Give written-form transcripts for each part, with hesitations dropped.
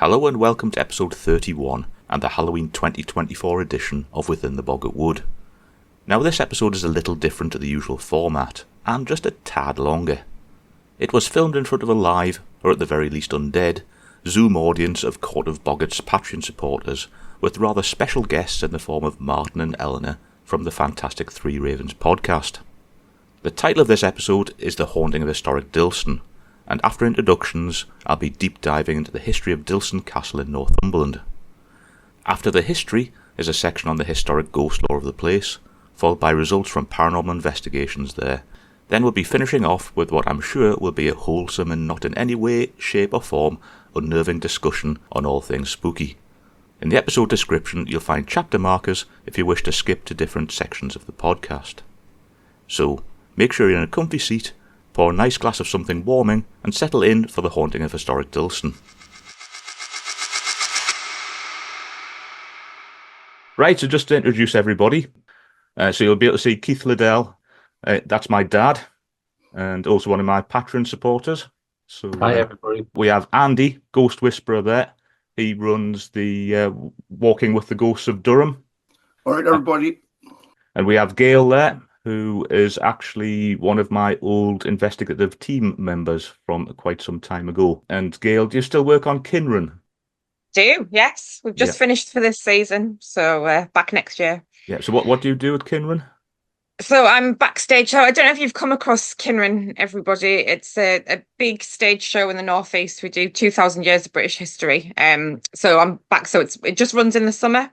Hello and welcome to episode 31 and the Halloween 2024 edition of Within the Boggart Wood. Now this episode is a little different to the usual format and just a tad longer. It was filmed in front of a live, or at the very least undead, Zoom audience of Court of Boggart's Patreon supporters with rather special guests in the form of Martin and Eleanor from the Fantastic Three Ravens podcast. The title of this episode is The Haunting of Historic Dilston, and after introductions, I'll be deep diving into the history of Dilston Castle in Northumberland. After the history is a section on the historic ghost lore of the place, followed by results from paranormal investigations there. Then we'll be finishing off with what I'm sure will be a wholesome and not in any way, shape or form unnerving discussion on all things spooky. In the episode description you'll find chapter markers if you wish to skip to different sections of the podcast. So, make sure you're in a comfy seat, pour a nice glass of something warming, and settle in for the haunting of historic Dilston. Right, so just to introduce everybody, so you'll be able to see Keith Liddell, that's my dad, and also one of my Patreon supporters. So Hi everybody. We have Andy, Ghost Whisperer there. He runs the Walking with the Ghosts of Durham. All right, everybody. And we have Gail there, who is actually one of my old investigative team members from quite some time ago. And Gail, do you still work on Kinrun? Do, yes. We've just finished for this season, so back next year. Yeah, so what do you do at Kinrun? So I'm backstage. So I don't know if you've come across Kinrun, everybody. It's a big stage show in the Northeast. We do 2,000 years of British history. So I'm back. So it just runs in the summer.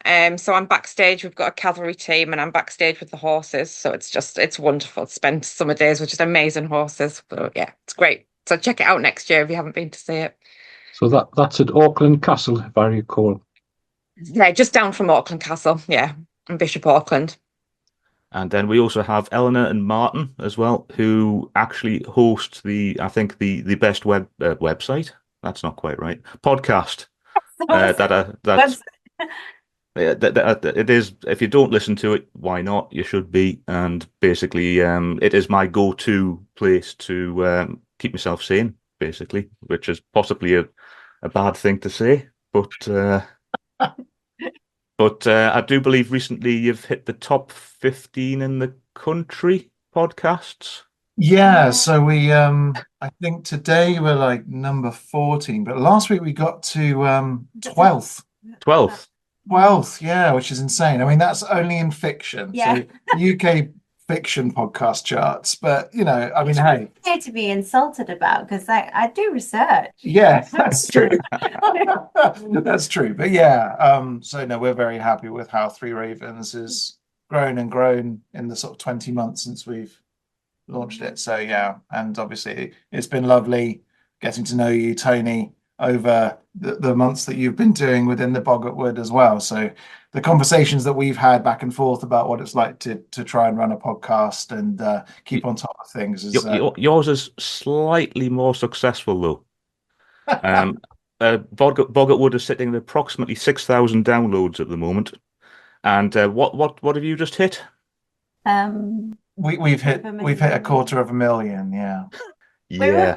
So I'm backstage. We've got a cavalry team, and I'm backstage with the horses. So it's wonderful to spend summer days with just amazing horses. So yeah, it's great. So check it out next year if you haven't been to see it. So that's at Auckland Castle, if I recall. Yeah, just down from Auckland Castle. Yeah, in Bishop Auckland. And then we also have Eleanor and Martin as well, who actually host the best website. That's not quite right. Podcast. It is. If you don't listen to it, why not? You should be. And basically, it is my go-to place to keep myself sane, basically, which is possibly a bad thing to say, but I do believe recently you've hit the top 15 in the country podcasts. Yeah, so we I think today we're like number 14, but last week we got to 12th. 12th, yeah, which is insane. I mean, that's only in fiction. Yeah. So UK fiction podcast charts, but you know, I mean, hey, to be insulted about, because I do research. Yeah, that's true. That's true. But yeah, so no, we're very happy with how Three Ravens has grown and grown in the sort of 20 months since we've launched it. So yeah, and obviously it's been lovely getting to know you, Tony, over the months that you've been doing within the Boggart Wood as well. So the conversations that we've had back and forth about what it's like to try and run a podcast and keep on top of things is yours is slightly more successful though. Boggart Wood is sitting at approximately 6,000 downloads at the moment. And what have you just hit? We've hit 250,000. Yeah. Yeah.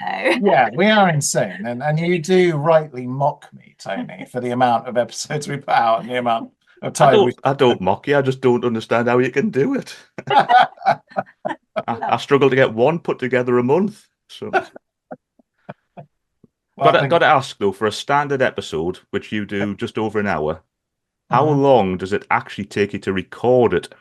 Yeah, we are insane, and you do rightly mock me, Tony, for the amount of episodes we put out and the amount of time. I don't mock you. I just don't understand how you can do it. I struggle to get one put together a month. So, got to ask though, for a standard episode, which you do just over an hour, how long does it actually take you to record it?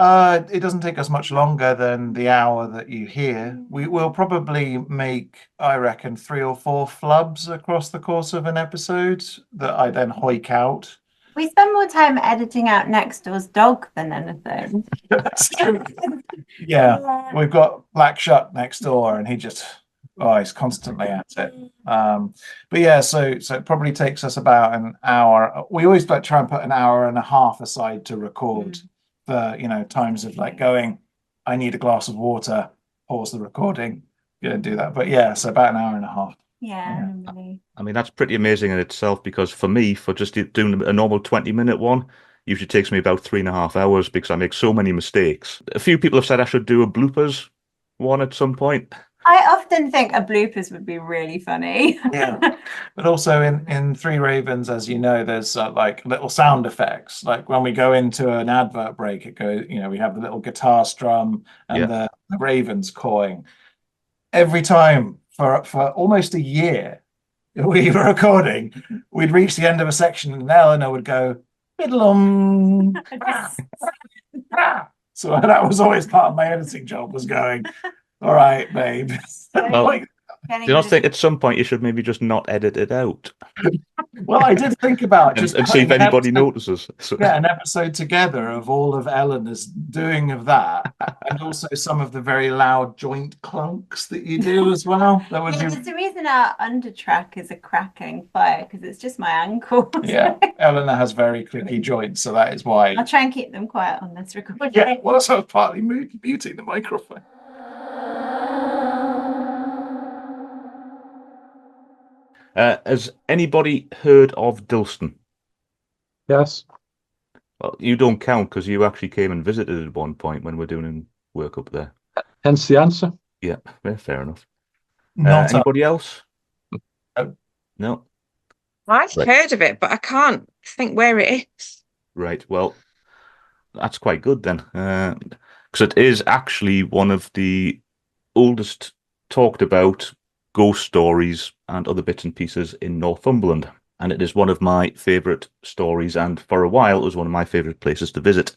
It doesn't take us much longer than the hour that you hear. We will probably make, I reckon, 3 or 4 flubs across the course of an episode that I then hoik out. We spend more time editing out next door's dog than anything. That's true. Yeah, we've got Black Shuck next door, and he's constantly at it. But yeah, so it probably takes us about an hour. We always try and put an hour and a half aside to record. For times of like going, I need a glass of water, pause the recording, do that. But yeah, so about an hour and a half. Yeah. I mean, that's pretty amazing in itself, because for me, for just doing a normal 20-minute one, usually takes me about 3.5 hours because I make so many mistakes. A few people have said I should do a bloopers one at some point. I often think a bloopers would be really funny. Yeah, but also in Three Ravens, as you know, there's like little sound effects. Like when we go into an advert break, it goes, we have the little guitar strum and the ravens cawing. Every time for almost a year we were recording, we'd reach the end of a section and Eleanor would go, "Fiddlum." So that was always part of my editing job, was going, "All right, babe." Well, Like, do you not think at some point you should maybe just not edit it out well, I did think about just and see if putting an anybody episode- notices? So, Yeah, an episode together of all of Eleanor's doing of that, and also some of the very loud joint clunks that you do as well. That would Yeah, be, there's the reason our undertrack is a cracking fire, because it's just my ankle. yeah. Eleanor has very clicky joints, so that is why. I'll try and keep them quiet on this recording. Yeah, well, that's how I was partly muting the microphone. has anybody heard of Dilston? Yes. Well, you don't count because you actually came and visited at one point when we're doing work up there. Hence the answer. Yeah, fair enough. Not Anybody else? No. No? I've Right. heard of it, but I can't think where it is. Right, well, that's quite good then. Because it is actually one of the oldest talked about ghost stories and other bits and pieces in Northumberland. And it is one of my favourite stories, and for a while it was one of my favourite places to visit.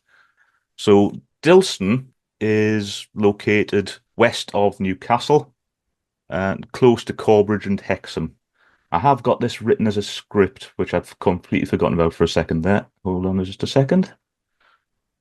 So Dilston is located west of Newcastle and close to Corbridge and Hexham. I have got this written as a script, which I've completely forgotten about for a second there. Hold on just a second.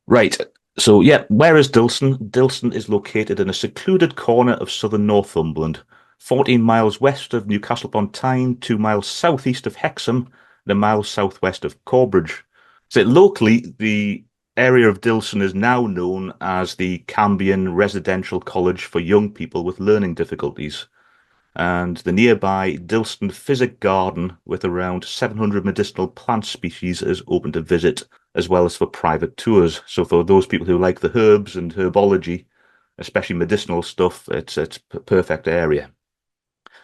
Right, so yeah, where is Dilston? Dilston is located in a secluded corner of southern Northumberland, 14 miles west of Newcastle upon Tyne, 2 miles southeast of Hexham, and a mile southwest of Corbridge. So locally, the area of Dilston is now known as the Cambion Residential College for Young People with Learning Difficulties. And the nearby Dilston Physic Garden, with around 700 medicinal plant species, is open to visit, as well as for private tours. So for those people who like the herbs and herbology, especially medicinal stuff, it's a perfect area.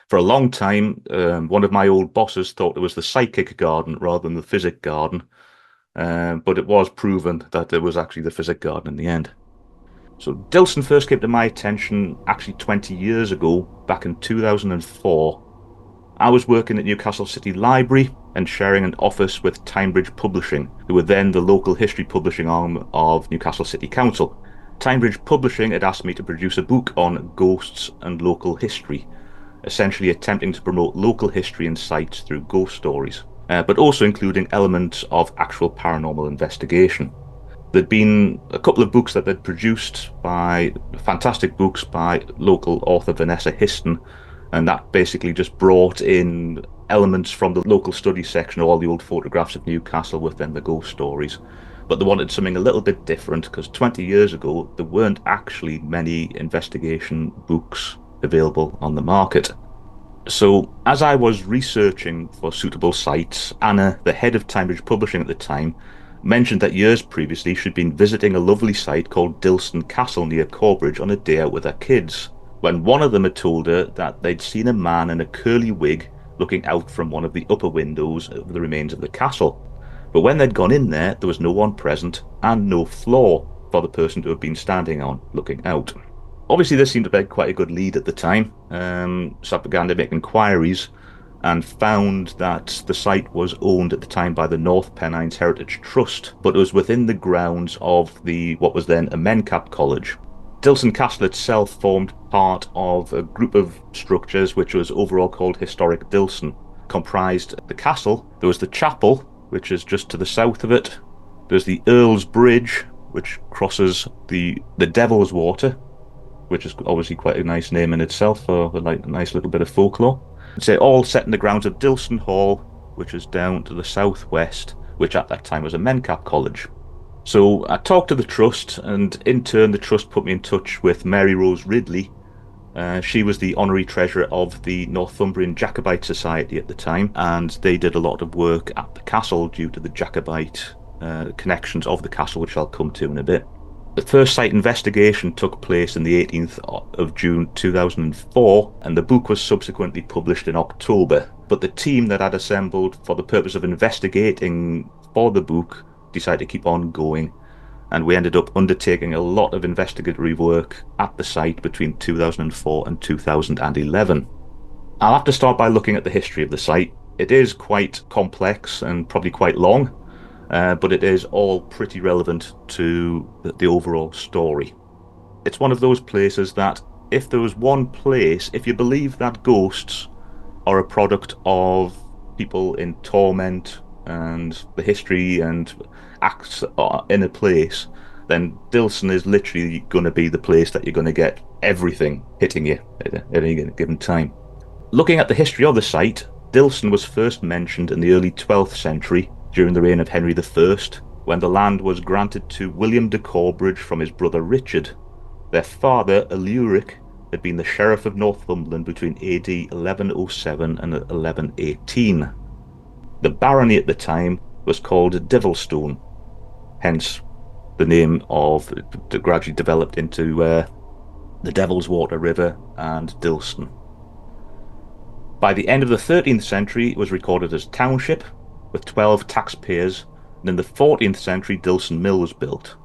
For a long time, one of my old bosses thought it was the psychic garden rather than the physic garden, but it was proven that it was actually the physic garden in the end. So Dilston first came to my attention actually 20 years ago, back in 2004. I was working at Newcastle City Library and sharing an office with Timebridge Publishing, who were then the local history publishing arm of Newcastle City Council. Timebridge Publishing had asked me to produce a book on ghosts and local history, essentially attempting to promote local history and sites through ghost stories, but also including elements of actual paranormal investigation. There'd been a couple of books that they'd produced fantastic books by local author Vanessa Histon, and that basically just brought in elements from the local study section of all the old photographs of Newcastle within the ghost stories. But they wanted something a little bit different, because 20 years ago there weren't actually many investigation books available on the market. So as I was researching for suitable sites, Anna, the head of Timebridge Publishing at the time, mentioned that years previously she'd been visiting a lovely site called Dilston Castle near Corbridge on a day out with her kids, when one of them had told her that they'd seen a man in a curly wig looking out from one of the upper windows of the remains of the castle. But when they'd gone in there was no one present and no floor for the person to have been standing on looking out. Obviously this seemed to be quite a good lead at the time, so I began to make inquiries and found that the site was owned at the time by the North Pennines Heritage Trust, but it was within the grounds of what was then a Mencap College. Dilston Castle itself formed part of a group of structures which was overall called Historic Dilston. Comprised the castle, there was the chapel, which is just to the south of it. There's the Earl's Bridge, which crosses the Devil's Water, which is obviously quite a nice name in itself for a nice little bit of folklore. So all set in the grounds of Dilston Hall, which is down to the southwest, which at that time was a Mencap College. So I talked to the trust, and in turn the trust put me in touch with Mary Rose Ridley. She was the honorary treasurer of the Northumbrian Jacobite Society at the time, and they did a lot of work at the castle due to the Jacobite connections of the castle, which I'll come to in a bit. The first site investigation took place on the 18th of June 2004, and the book was subsequently published in October. But the team that had assembled for the purpose of investigating for the book decided to keep on going, and we ended up undertaking a lot of investigatory work at the site between 2004 and 2011. I'll have to start by looking at the history of the site. It is quite complex and probably quite long, but it is all pretty relevant to the overall story. It's one of those places that if there was one place, if you believe that ghosts are a product of people in torment and the history and acts in a place, then Dilston is literally going to be the place that you're going to get everything hitting you at any given time. Looking at the history of the site, Dilston was first mentioned in the early 12th century during the reign of Henry I, when the land was granted to William de Corbridge from his brother Richard. Their father, Eluric, had been the Sheriff of Northumberland between AD 1107 and 1118. The barony at the time was called Dilston, hence the name of it gradually developed into the Devil's Water River and Dilston. By the end of the 13th century, it was recorded as township, with 12 taxpayers, and in the 14th century, Dilston Mill was built.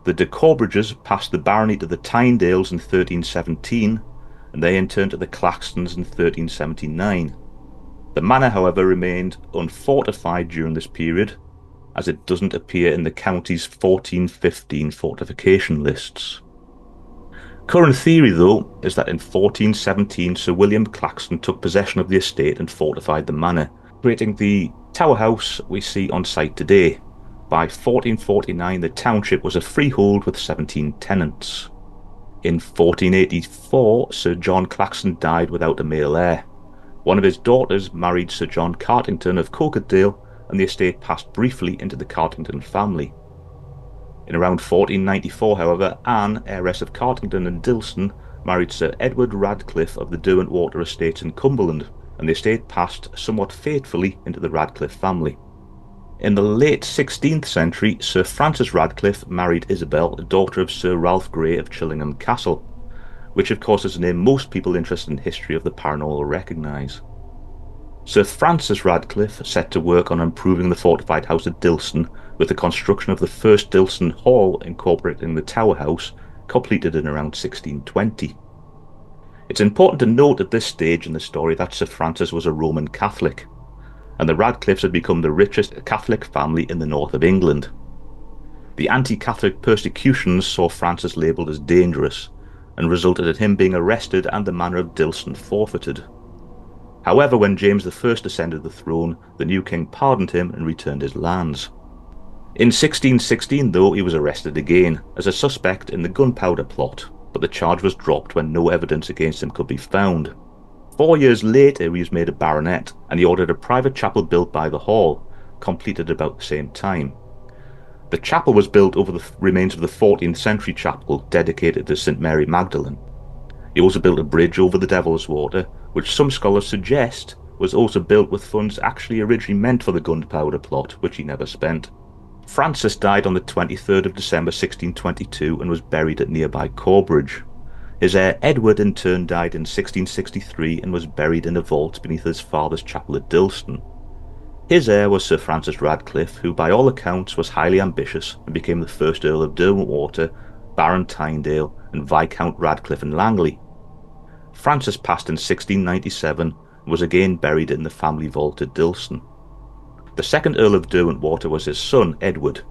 The de Corbridges passed the barony to the Tynedales in 1317, and they in turn to the Claxtons in 1379. The manor, however, remained unfortified during this period, as it doesn't appear in the county's 1415 fortification lists. Current theory, though, is that in 1417 Sir William Claxton took possession of the estate and fortified the manor, creating the tower house we see on site today. By 1449 the township was a freehold with 17 tenants. In 1484 Sir John Claxton died without a male heir. One of his daughters married Sir John Cartington of Coquetdale, and the estate passed briefly into the Cartington family. In around 1494, however, Anne, heiress of Cartington and Dilston, married Sir Edward Radcliffe of the Derwentwater Estates in Cumberland, and the estate passed somewhat fatefully into the Radcliffe family. In the late 16th century, Sir Francis Radcliffe married Isabel, a daughter of Sir Ralph Grey of Chillingham Castle, which of course is a name most people interested in history of the paranormal recognise. Sir Francis Radcliffe set to work on improving the fortified house at Dilston, with the construction of the first Dilston Hall incorporating the tower house, completed in around 1620. It's important to note at this stage in the story that Sir Francis was a Roman Catholic, and the Radcliffes had become the richest Catholic family in the north of England. The anti-Catholic persecutions saw Francis labelled as dangerous, and resulted in him being arrested and the manor of Dilston forfeited. However, when James I ascended the throne, the new king pardoned him and returned his lands. In 1616, though, he was arrested again as a suspect in the gunpowder plot, but the charge was dropped when no evidence against him could be found. 4 years later, he was made a baronet, and he ordered a private chapel built by the hall, completed about the same time. The chapel was built over the remains of the 14th century chapel dedicated to St Mary Magdalene. He also built a bridge over the Devil's Water, which some scholars suggest was also built with funds actually originally meant for the gunpowder plot, which he never spent. Francis died on the 23rd of December 1622 and was buried at nearby Corbridge. His heir Edward in turn died in 1663 and was buried in a vault beneath his father's chapel at Dilston. His heir was Sir Francis Radcliffe, who by all accounts was highly ambitious and became the first Earl of Derwentwater, Baron Tynedale and Viscount Radcliffe and Langley. Francis passed in 1697 and was again buried in the family vault at Dilston. The second Earl of Derwentwater was his son, Edward.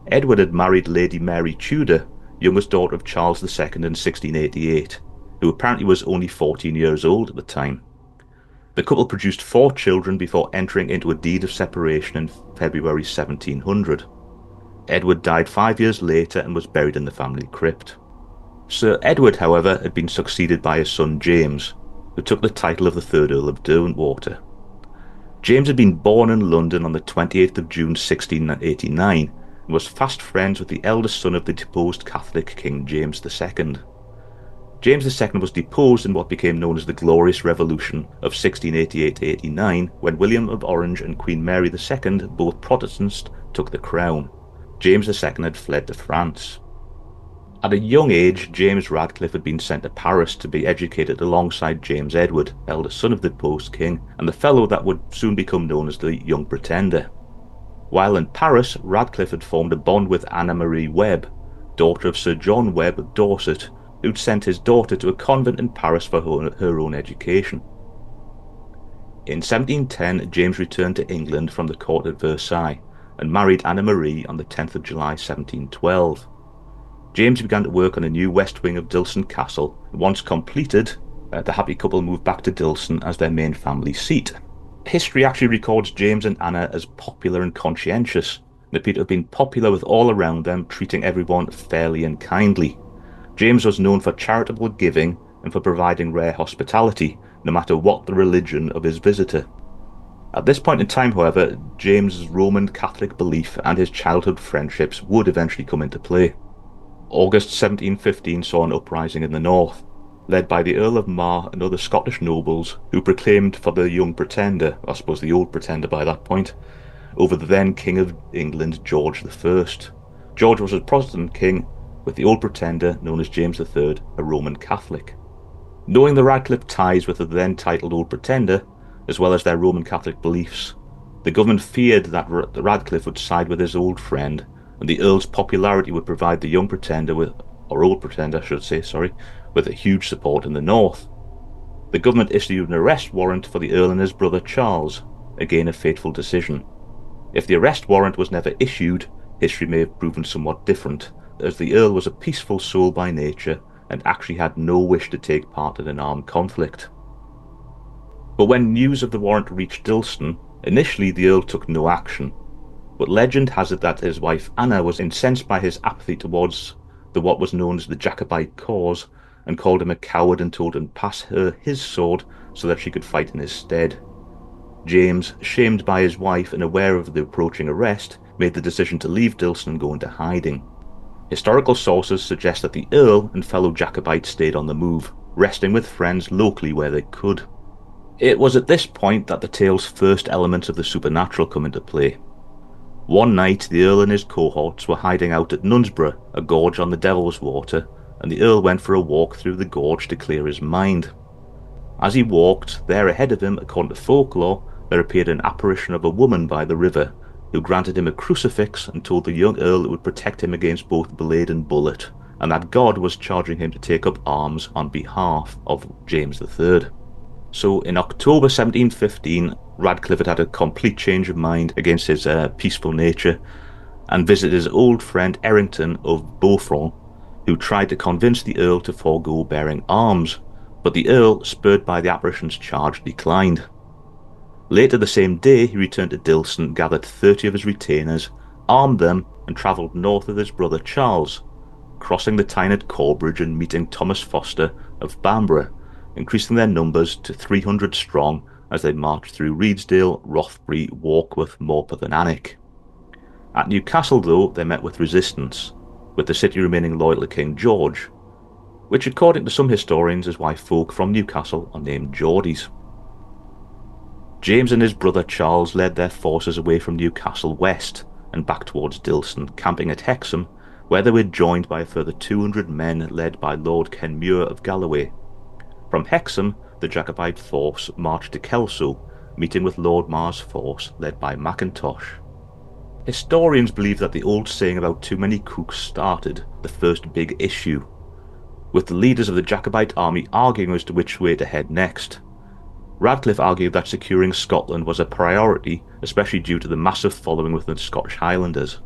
Edward had married Lady Mary Tudor, youngest daughter of Charles II in 1688, who apparently was only 14 years old at the time. The couple produced 4 children before entering into a deed of separation in February 1700. Edward died 5 years later and was buried in the family crypt. Sir Edward, however, had been succeeded by his son James, who took the title of the third Earl of Derwentwater. James had been born in London on the 28th of June 1689 and was fast friends with the eldest son of the deposed Catholic King James II. James II was deposed in what became known as the Glorious Revolution of 1688-89, when William of Orange and Queen Mary II, both Protestants, took the crown. James II had fled to France. At a young age, James Radcliffe had been sent to Paris to be educated alongside James Edward, eldest son of the post-king, and the fellow that would soon become known as the Young Pretender. While in Paris, Radcliffe had formed a bond with Anna Marie Webb, daughter of Sir John Webb of Dorset, who'd sent his daughter to a convent in Paris for her own education. In 1710, James returned to England from the court at Versailles and married Anna Marie on the 10th of July 1712. James began to work on a new west wing of Dilston Castle, and once completed, the happy couple moved back to Dilston as their main family seat. History actually records James and Anna as popular and conscientious. They appear to have been popular with all around them, treating everyone fairly and kindly. James was known for charitable giving and for providing rare hospitality, no matter what the religion of his visitor. At this point in time, however, James's Roman Catholic belief and his childhood friendships would eventually come into play. August 1715 saw an uprising in the north, led by the Earl of Mar and other Scottish nobles who proclaimed for the Young Pretender, I suppose the Old Pretender by that point, over the then King of England, George I. George was a Protestant king, with the Old Pretender, known as James III, a Roman Catholic. Knowing the Radcliffe ties with the then titled Old Pretender, as well as their Roman Catholic beliefs, the government feared that Radcliffe would side with his old friend, and the Earl's popularity would provide the Young Pretender with, or Old Pretender I should say, with a huge support in the north. The government issued an arrest warrant for the Earl and his brother Charles, again a fateful decision. If the arrest warrant was never issued, history may have proven somewhat different, as the Earl was a peaceful soul by nature and actually had no wish to take part in an armed conflict. But when news of the warrant reached Dilston, initially the Earl took no action, but legend has it that his wife Anna was incensed by his apathy towards what was known as the Jacobite cause, and called him a coward and told him to pass her his sword so that she could fight in his stead. James, shamed by his wife and aware of the approaching arrest, made the decision to leave Dilston and go into hiding. Historical sources suggest that the Earl and fellow Jacobites stayed on the move, resting with friends locally where they could. It was at this point that the tale's first elements of the supernatural come into play. One night, the Earl and his cohorts were hiding out at Knunsborough, a gorge on the Devil's Water, and the Earl went for a walk through the gorge to clear his mind. As he walked, there ahead of him, according to folklore, there appeared an apparition of a woman by the river, who granted him a crucifix and told the young Earl it would protect him against both blade and bullet, and that God was charging him to take up arms on behalf of James III. So in October 1715, Radcliffe had a complete change of mind against his peaceful nature and visited his old friend Errington of Beaufort, who tried to convince the Earl to forego bearing arms, but the Earl, spurred by the apparition's charge, declined. Later the same day, he returned to Dilston, gathered 30 of his retainers, armed them, and travelled north with his brother Charles, crossing the Tyne at Corbridge and meeting Thomas Foster of Bamborough, increasing their numbers to 300 strong as they marched through Redesdale, Rothbury, Warkworth, Morpeth and Alnwick. At Newcastle, though, they met with resistance, with the city remaining loyal to King George, which according to some historians is why folk from Newcastle are named Geordies. James and his brother Charles led their forces away from Newcastle west and back towards Dilston, camping at Hexham, where they were joined by a further 200 men led by Lord Kenmure of Galloway. From Hexham, the Jacobite force marched to Kelso, meeting with Lord Mar's force led by Mackintosh. Historians believe that the old saying about too many cooks started the first big issue, with the leaders of the Jacobite army arguing as to which way to head next. Radcliffe argued that securing Scotland was a priority, especially due to the massive following within the Scottish Highlanders.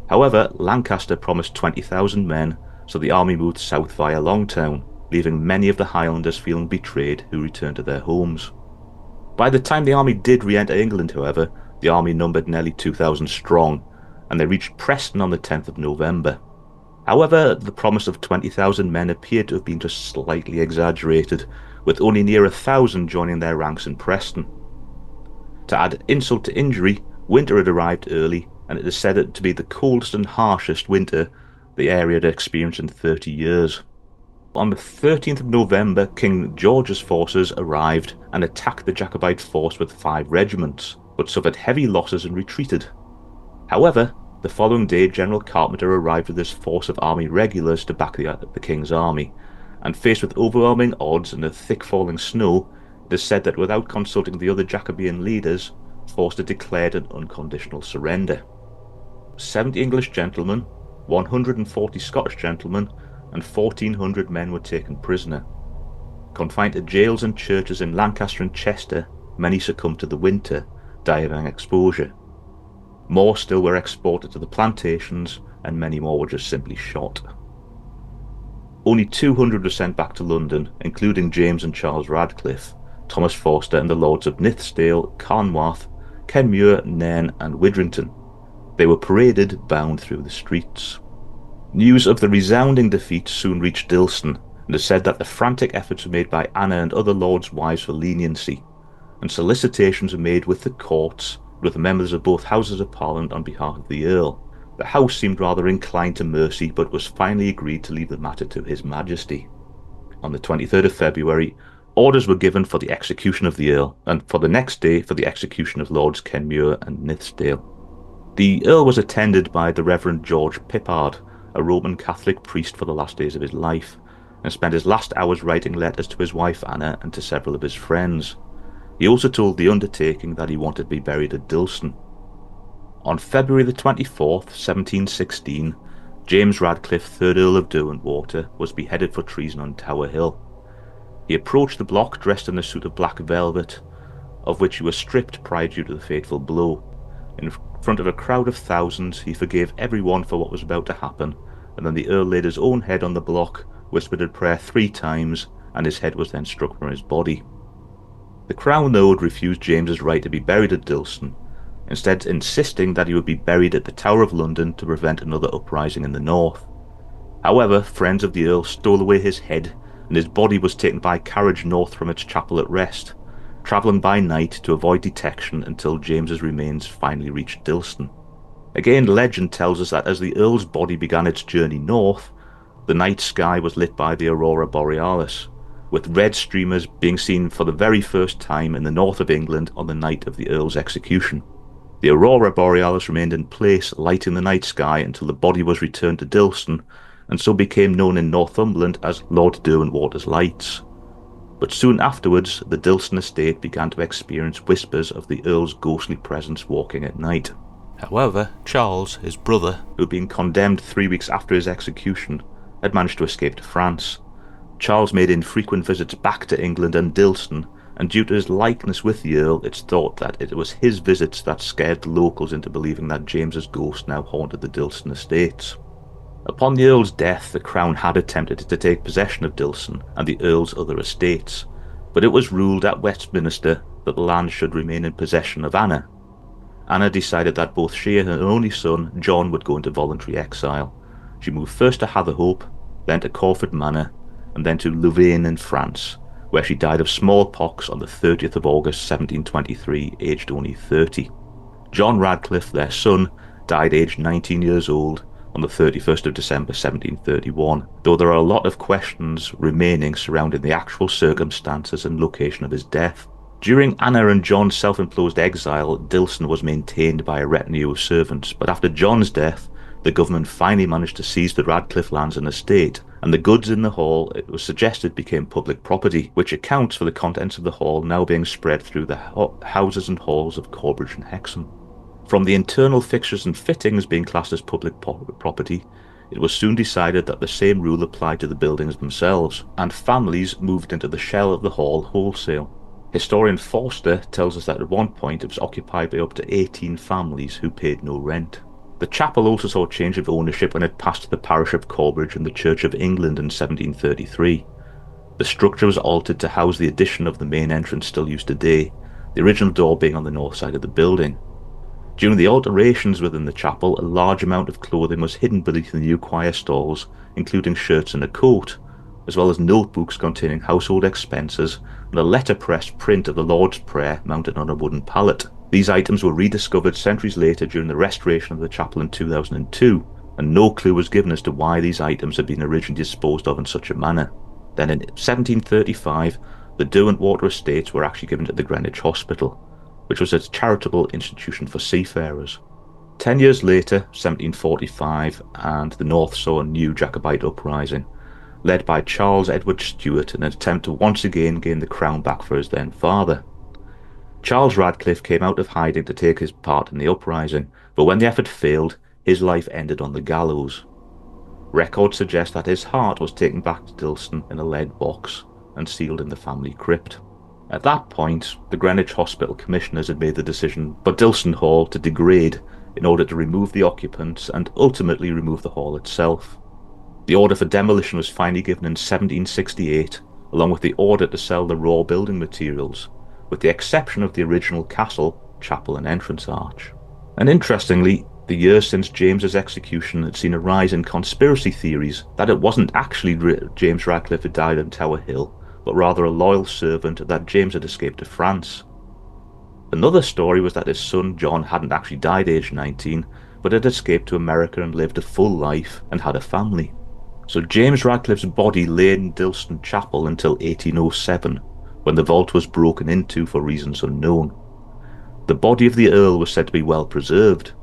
However, Lancaster promised 20,000 men, so the army moved south via Longtown, leaving many of the Highlanders feeling betrayed who returned to their homes. By the time the army did re-enter England, however, the army numbered nearly 2,000 strong, and they reached Preston on the 10th of November. However, the promise of 20,000 men appeared to have been just slightly exaggerated, with only near 1,000 joining their ranks in Preston. To add insult to injury, winter had arrived early, and it is said to be the coldest and harshest winter the area had experienced in 30 years. On the 13th of November, King George's forces arrived and attacked the Jacobite force with 5 regiments, but suffered heavy losses and retreated. However, The following day, General Carpenter arrived with his force of army regulars to back the king's army, and faced with overwhelming odds and a thick falling snow, it is said that without consulting the other Jacobean leaders, Forster declared an unconditional surrender. 70 English gentlemen, 140 Scottish gentlemen, and 1,400 men were taken prisoner. Confined to jails and churches in Lancaster and Chester, many succumbed to the winter, dying exposure. More still were exported to the plantations, and many more were just simply shot. Only 200 were sent back to London, including James and Charles Radcliffe, Thomas Forster and the Lords of Nithsdale, Carnwath, Kenmure, Nairn and Widrington. They were paraded, bound through the streets. News of the resounding defeat soon reached Dilston, and it is said that the frantic efforts were made by Anna and other lords' wives for leniency, and solicitations were made with the courts, with the members of both Houses of Parliament on behalf of the Earl. The House seemed rather inclined to mercy, but was finally agreed to leave the matter to His Majesty. On the 23rd of February, orders were given for the execution of the Earl, and for the next day for the execution of Lords Kenmure and Nithsdale. The Earl was attended by the Reverend George Pippard, a Roman Catholic priest for the last days of his life, and spent his last hours writing letters to his wife Anna and to several of his friends. He also told the undertaking that he wanted to be buried at Dilston. On February the 24th, 1716, James Radcliffe, 3rd Earl of Derwentwater, was beheaded for treason on Tower Hill. He approached the block dressed in a suit of black velvet, of which he was stripped prior due to the fateful blow. In front of a crowd of thousands, he forgave everyone for what was about to happen, and then the Earl laid his own head on the block, whispered a prayer 3 times, and his head was then struck from his body. The Crown, though, had refused James's right to be buried at Dilston, instead insisting that he would be buried at the Tower of London to prevent another uprising in the north. However, friends of the Earl stole away his head, and his body was taken by carriage north from its chapel at rest, travelling by night to avoid detection until James's remains finally reached Dilston. Again, legend tells us that as the Earl's body began its journey north, the night sky was lit by the Aurora Borealis, with red streamers being seen for the very first time in the north of England on the night of the Earl's execution. The Aurora Borealis remained in place, lighting the night sky until the body was returned to Dilston, and so became known in Northumberland as Lord Derwentwater's Lights. But soon afterwards, the Dilston estate began to experience whispers of the Earl's ghostly presence walking at night. However, Charles, his brother, who had been condemned 3 weeks after his execution, had managed to escape to France. Charles made infrequent visits back to England and Dilston, and due to his likeness with the Earl, it's thought that it was his visits that scared the locals into believing that James's ghost now haunted the Dilston estates. Upon the Earl's death, the Crown had attempted to take possession of Dilston and the Earl's other estates, but it was ruled at Westminster that the land should remain in possession of Anna. Anna decided that both she and her only son, John, would go into voluntary exile. She moved first to Hatherhope, then to Corford Manor, and then to Louvain in France, where she died of smallpox on the 30th of August 1723, aged only 30. John Radcliffe, their son, died aged 19 years old on the 31st of December 1731, though there are a lot of questions remaining surrounding the actual circumstances and location of his death. During Anna and John's self-imposed exile, Dilston was maintained by a retinue of servants, but after John's death, the government finally managed to seize the Radcliffe lands and estate, and the goods in the hall, it was suggested, became public property, which accounts for the contents of the hall now being spread through the houses and halls of Corbridge and Hexham. From the internal fixtures and fittings being classed as public property, it was soon decided that the same rule applied to the buildings themselves, and families moved into the shell of the hall wholesale. Historian Forster tells us that at one point it was occupied by up to 18 families who paid no rent. The chapel also saw a change of ownership when it passed to the parish of Corbridge and the Church of England in 1733. The structure was altered to house the addition of the main entrance still used today, the original door being on the north side of the building. During the alterations within the chapel, a large amount of clothing was hidden beneath the new choir stalls, including shirts and a coat, as well as notebooks containing household expenses and a letterpress print of the Lord's Prayer mounted on a wooden pallet. These items were rediscovered centuries later during the restoration of the chapel in 2002, and no clue was given as to why these items had been originally disposed of in such a manner. Then in 1735, the Derwentwater estates were actually given to the Greenwich Hospital, which was a charitable institution for seafarers. 10 years later, 1745, and the North saw a new Jacobite uprising, led by Charles Edward Stuart in an attempt to once again gain the crown back for his then father. Charles Radcliffe came out of hiding to take his part in the uprising, but when the effort failed, his life ended on the gallows. Records suggest that his heart was taken back to Dilston in a lead box and sealed in the family crypt. At that point, the Greenwich Hospital commissioners had made the decision for Dilston Hall to degrade in order to remove the occupants and ultimately remove the hall itself. The order for demolition was finally given in 1768, along with the order to sell the raw building materials, with the exception of the original castle, chapel and entrance arch. And interestingly, the years since James's execution had seen a rise in conspiracy theories that it wasn't actually James Radcliffe who died on Tower Hill, but rather a loyal servant that James had escaped to France. Another story was that his son John hadn't actually died aged 19, but had escaped to America and lived a full life and had a family. So James Radcliffe's body lay in Dilston Chapel until 1807, when the vault was broken into for reasons unknown. The body of the Earl was said to be well preserved,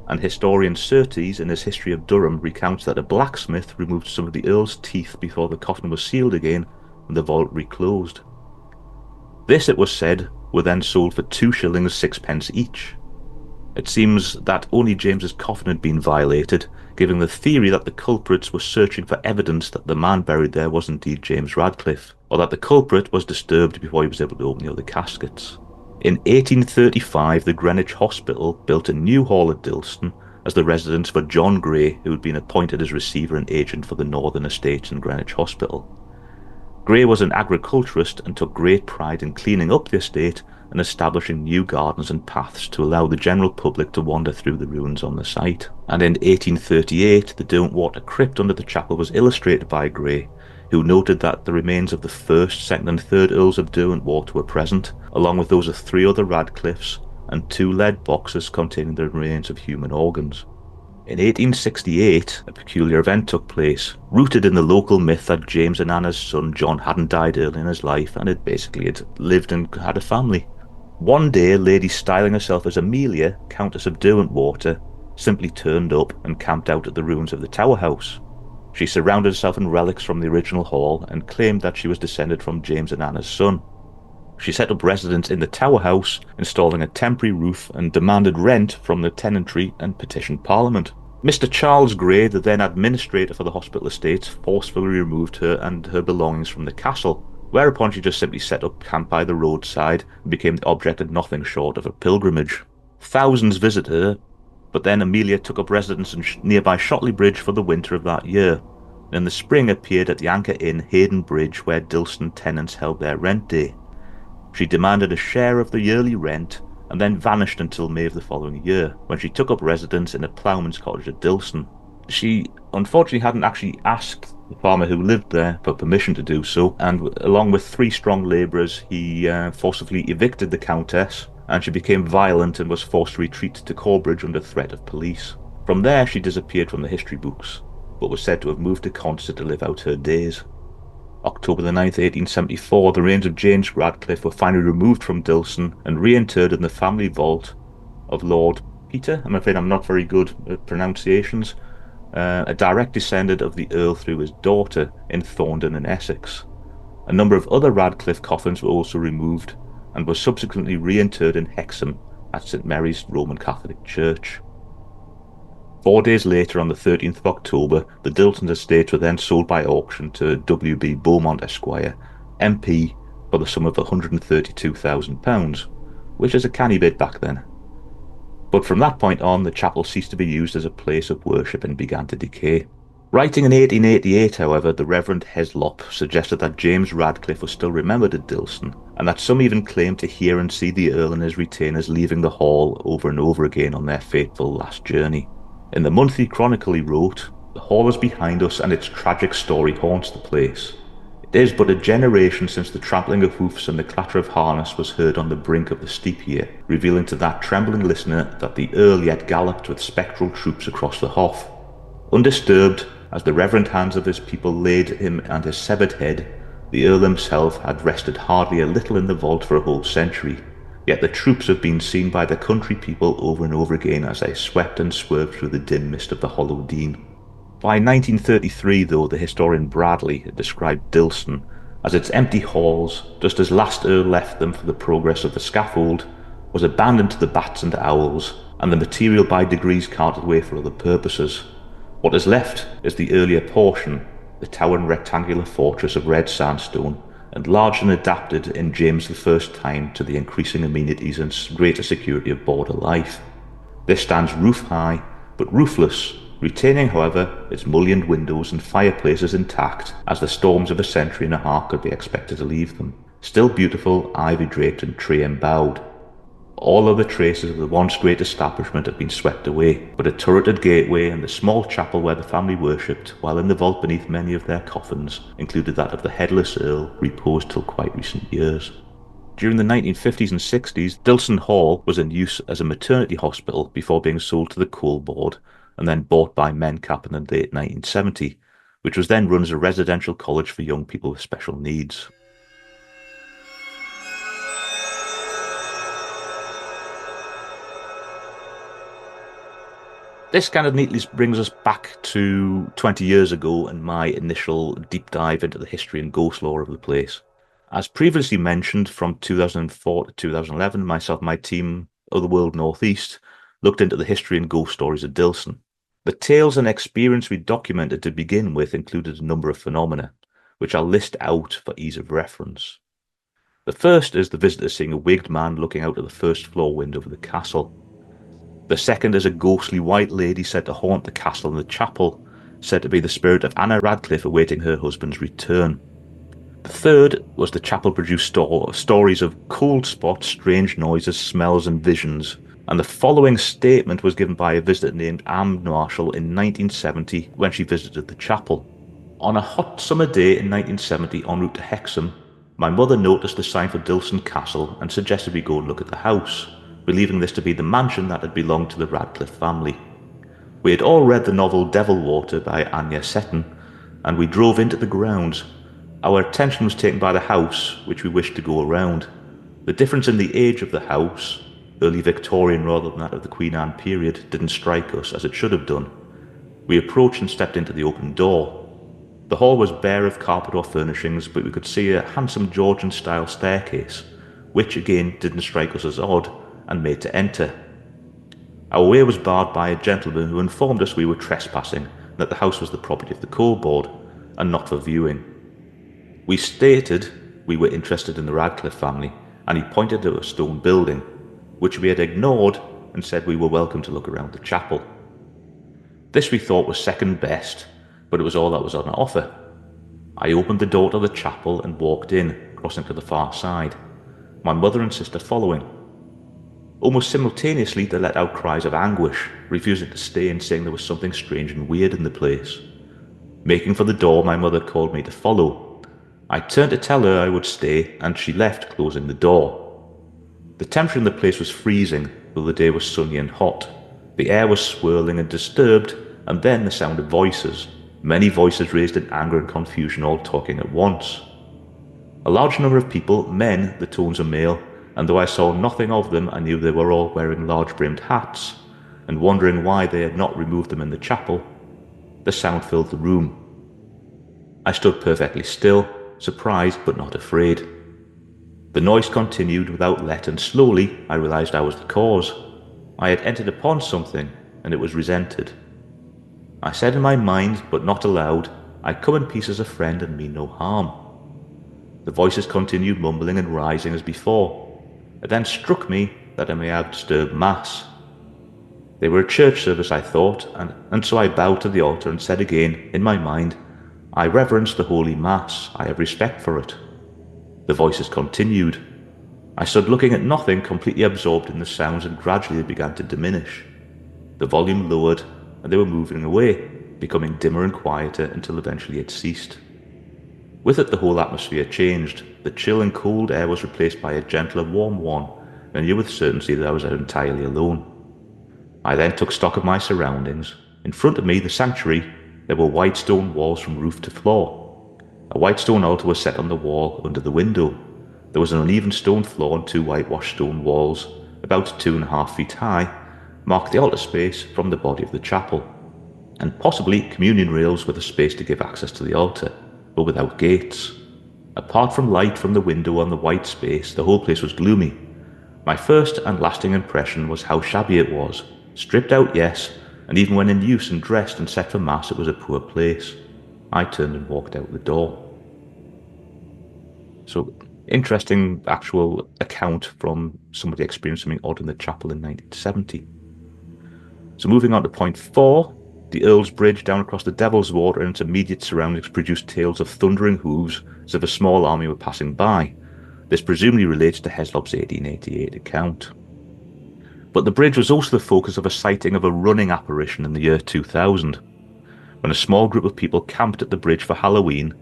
and historian Surtees in his History of Durham recounts that a blacksmith removed some of the Earl's teeth before the coffin was sealed again and the vault reclosed. This, it was said, were then sold for 2 shillings 6 each. It seems that only James's coffin had been violated, giving the theory that the culprits were searching for evidence that the man buried there was indeed James Radcliffe, or that the culprit was disturbed before he was able to open the other caskets. In 1835, the Greenwich Hospital built a new hall at Dilston as the residence for John Gray, who had been appointed as receiver and agent for the Northern Estates and Greenwich Hospital. Gray was an agriculturist and took great pride in cleaning up the estate and establishing new gardens and paths to allow the general public to wander through the ruins on the site. And in 1838, the Derwentwater crypt under the chapel was illustrated by Gray, who noted that the remains of the 1st, 2nd and 3rd Earls of Derwentwater were present, along with those of 3 other Radcliffes and 2 lead boxes containing the remains of human organs. In 1868, a peculiar event took place, rooted in the local myth that James and Anna's son John hadn't died early in his life and had lived and had a family. One day, a lady styling herself as Amelia, Countess of Derwentwater, simply turned up and camped out at the ruins of the Tower House. She surrounded herself in relics from the original hall and claimed that she was descended from James and Anna's son. She set up residence in the Tower House, installing a temporary roof, and demanded rent from the tenantry and petitioned Parliament. Mr. Charles Gray, the then administrator for the hospital estates, forcefully removed her and her belongings from the castle, whereupon she just simply set up camp by the roadside and became the object of nothing short of a pilgrimage. Thousands visited her, but then Amelia took up residence in nearby Shotley Bridge for the winter of that year, and in the spring appeared at the Anchor Inn, Hayden Bridge, where Dilston tenants held their rent day. She demanded a share of the yearly rent, and then vanished until May of the following year, when she took up residence in a ploughman's cottage at Dilston. She unfortunately hadn't actually asked the farmer who lived there for permission to do so, and along with 3 strong labourers, he forcibly evicted the Countess, and she became violent and was forced to retreat to Corbridge under threat of police. From there she disappeared from the history books, but was said to have moved to Consett to live out her days. October the 9th, 1874, the remains of James Radcliffe were finally removed from Dilston and reinterred in the family vault of Lord Peter. I'm afraid I'm not very good at pronunciations. A direct descendant of the Earl through his daughter in Thorndon in Essex. A number of other Radcliffe coffins were also removed and were subsequently reinterred in Hexham at St Mary's Roman Catholic Church. 4 days later, on the 13th of October, the Dilston estates were then sold by auction to W.B. Beaumont Esquire, MP, for the sum of £132,000, which is a canny bit back then. But from that point on, the chapel ceased to be used as a place of worship and began to decay. Writing in 1888, however, the Reverend Heslop suggested that James Radcliffe was still remembered at Dilston, and that some even claimed to hear and see the Earl and his retainers leaving the hall over and over again on their fateful last journey. In the Monthly Chronicle he wrote, "The hall is behind us and its tragic story haunts the place. It is but a generation since the trampling of hoofs and the clatter of harness was heard on the brink of the steep here, revealing to that trembling listener that the Earl yet galloped with spectral troops across the Hoff. Undisturbed, as the reverent hands of his people laid him and his severed head, the Earl himself had rested hardly a little in the vault for a whole century, yet the troops have been seen by the country people over and over again as they swept and swerved through the dim mist of the Hollow Dean. By 1933, though, the historian Bradley had described Dilston as its empty halls, just as last Earl left them for the progress of the scaffold, was abandoned to the bats and owls, and the material by degrees carted away for other purposes. What is left is the earlier portion, the towering rectangular fortress of red sandstone, enlarged and adapted in James I's time to the increasing amenities and greater security of border life. This stands roof high, but roofless, retaining, however, its mullioned windows and fireplaces intact, as the storms of a century and a half could be expected to leave them. Still beautiful, ivy-draped and tree-embowed. All other traces of the once great establishment have been swept away, but a turreted gateway and the small chapel where the family worshipped, while in the vault beneath many of their coffins, included that of the headless Earl, reposed till quite recent years. During the 1950s and 60s, Dilston Hall was in use as a maternity hospital before being sold to the Coal Board and then bought by Mencap in the late 1970, which was then run as a residential college for young people with special needs. This kind of neatly brings us back to 20 years ago and my initial deep dive into the history and ghost lore of the place. As previously mentioned, from 2004 to 2011, myself and my team, Otherworld Northeast, looked into the history and ghost stories of Dilston. The tales and experience we documented to begin with included a number of phenomena, which I'll list out for ease of reference. The first is the visitor seeing a wigged man looking out of the first floor window of the castle. The second is a ghostly white lady said to haunt the castle and the chapel, said to be the spirit of Anna Radcliffe awaiting her husband's return. The third was the chapel-produced stories of cold spots, strange noises, smells and visions, and the following statement was given by a visitor named Anne Marshall in 1970 when she visited the chapel. On a hot summer day in 1970 en route to Hexham, my mother noticed the sign for Dilston Castle and suggested we go and look at the house, believing this to be the mansion that had belonged to the Radcliffe family. We had all read the novel Devil Water by Anya Seton, and we drove into the grounds. Our attention was taken by the house, which we wished to go around. The difference in the age of the house, early Victorian rather than that of the Queen Anne period, didn't strike us as it should have done. We approached and stepped into the open door. The hall was bare of carpet or furnishings, but we could see a handsome Georgian-style staircase, which again didn't strike us as odd, and made to enter. Our way was barred by a gentleman who informed us we were trespassing and that the house was the property of the Coal Board and not for viewing. We stated we were interested in the Radcliffe family, and he pointed to a stone building, which we had ignored and said we were welcome to look around the chapel. This we thought was second best, but it was all that was on offer. I opened the door to the chapel and walked in, crossing to the far side, my mother and sister following. Almost simultaneously, they let out cries of anguish, refusing to stay and saying there was something strange and weird in the place. Making for the door, my mother called me to follow. I turned to tell her I would stay, and she left, closing the door. The temperature in the place was freezing, though the day was sunny and hot. The air was swirling and disturbed, and then the sound of voices, many voices raised in anger and confusion, all talking at once. A large number of people, men, the tones are male, and though I saw nothing of them, I knew they were all wearing large-brimmed hats, and wondering why they had not removed them in the chapel. The sound filled the room. I stood perfectly still, surprised but not afraid. The noise continued without let, and slowly I realized I was the cause. I had entered upon something, and it was resented. I said in my mind, but not aloud, I'd come in peace as a friend and mean no harm. The voices continued mumbling and rising as before. It then struck me that I may have disturbed Mass. They were a church service, I thought, and so I bowed to the altar and said again, in my mind, I reverence the Holy Mass, I have respect for it. The voices continued. I stood looking at nothing, completely absorbed in the sounds, and gradually they began to diminish. The volume lowered, and they were moving away, becoming dimmer and quieter until eventually it ceased. With it, the whole atmosphere changed. The chill and cold air was replaced by a gentler, warm one, and I knew with certainty that I was entirely alone. I then took stock of my surroundings. In front of me, the sanctuary, there were white stone walls from roof to floor. A white stone altar was set on the wall under the window. There was an uneven stone floor and 2 whitewashed stone walls, about 2.5 feet high, marked the altar space from the body of the chapel, and possibly communion rails with a space to give access to the altar, but without gates. Apart from light from the window on the white space, the whole place was gloomy. My first and lasting impression was how shabby it was. Stripped out, yes, and even when in use and dressed and set for mass, it was a poor place. I turned and walked out the door. So, interesting actual account from somebody experienced something odd in the chapel in 1970. So moving on to point 4, the Earl's Bridge down across the Devil's Water and its immediate surroundings produced tales of thundering hooves as if a small army were passing by. This presumably relates to Heslop's 1888 account. But the bridge was also the focus of a sighting of a running apparition in the year 2000, when a small group of people camped at the bridge for Halloween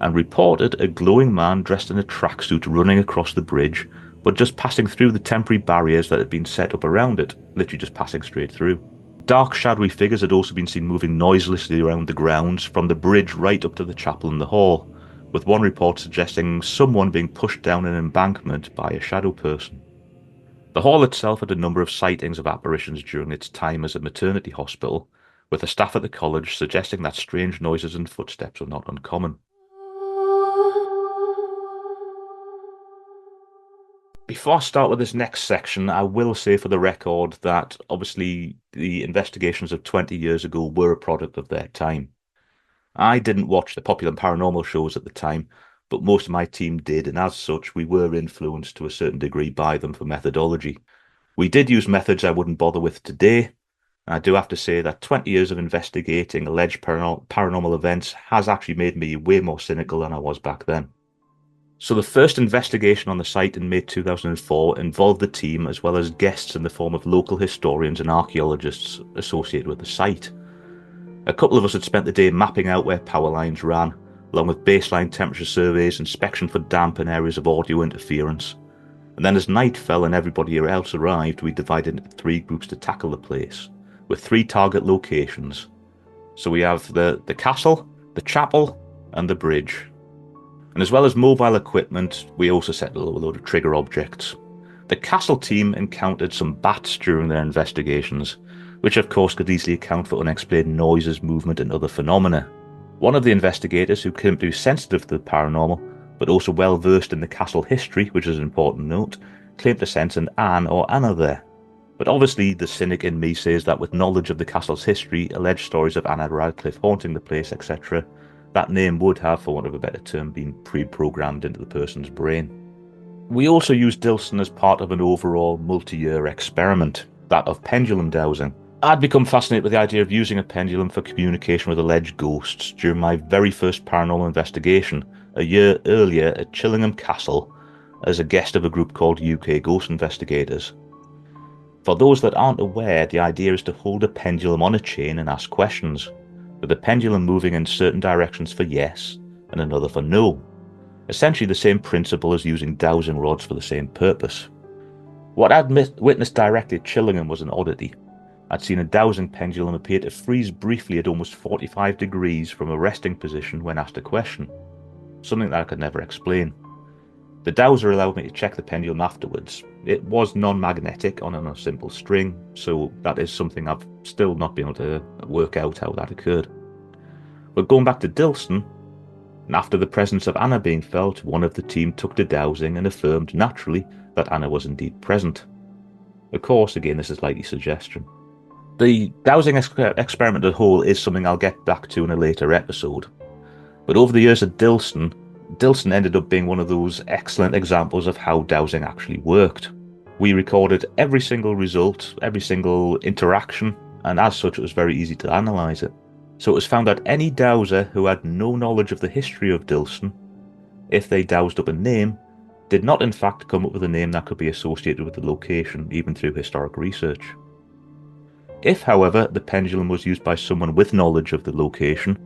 and reported a glowing man dressed in a tracksuit running across the bridge, but just passing through the temporary barriers that had been set up around it, literally just passing straight through. Dark, shadowy figures had also been seen moving noiselessly around the grounds, from the bridge right up to the chapel and the hall, with one report suggesting someone being pushed down an embankment by a shadow person. The hall itself had a number of sightings of apparitions during its time as a maternity hospital, with the staff at the college suggesting that strange noises and footsteps were not uncommon. Before I start with this next section, I will say for the record that obviously the investigations of 20 years ago were a product of their time. I didn't watch the popular paranormal shows at the time, but most of my team did, and as such, we were influenced to a certain degree by them for methodology. We did use methods I wouldn't bother with today. I do have to say that 20 years of investigating alleged paranormal events has actually made me way more cynical than I was back then. So the first investigation on the site in May 2004 involved the team as well as guests in the form of local historians and archaeologists associated with the site. A couple of us had spent the day mapping out where power lines ran, along with baseline temperature surveys, inspection for damp and areas of audio interference. And then as night fell and everybody else arrived, we divided into 3 groups to tackle the place, with 3 target locations. So we have the castle, the chapel, and the bridge. And as well as mobile equipment, we also set a load of trigger objects. The castle team encountered some bats during their investigations, which of course could easily account for unexplained noises, movement, and other phenomena. One of the investigators, who claimed to be sensitive to the paranormal, but also well versed in the castle history, which is an important note, claimed to sense an Anne or Anna there. But obviously the cynic in me says that with knowledge of the castle's history, alleged stories of Anna Radcliffe haunting the place, etc., that name would have, for want of a better term, been pre-programmed into the person's brain. We also used Dilston as part of an overall multi-year experiment, that of pendulum dowsing. I'd become fascinated with the idea of using a pendulum for communication with alleged ghosts during my very first paranormal investigation, a year earlier at Chillingham Castle, as a guest of a group called UK Ghost Investigators. For those that aren't aware, the idea is to hold a pendulum on a chain and ask questions, with the pendulum moving in certain directions for yes and another for no. Essentially the same principle as using dowsing rods for the same purpose. What I'd witnessed directly at Chillingham was an oddity. I'd seen a dowsing pendulum appear to freeze briefly at almost 45 degrees from a resting position when asked a question, something that I could never explain. The dowser allowed me to check the pendulum afterwards. It was non-magnetic on a simple string, so that is something I've still not been able to work out how that occurred. But going back to Dilston, and after the presence of Anna being felt, one of the team took to dowsing and affirmed naturally that Anna was indeed present. Of course, again, this is likely suggestion. The dowsing experiment as a whole is something I'll get back to in a later episode. But over the years at Dilston ended up being one of those excellent examples of how dowsing actually worked. We recorded every single result, every single interaction, and as such it was very easy to analyse it. So it was found that any dowser who had no knowledge of the history of Dilston, if they dowsed up a name, did not in fact come up with a name that could be associated with the location, even through historic research. If, however, the pendulum was used by someone with knowledge of the location,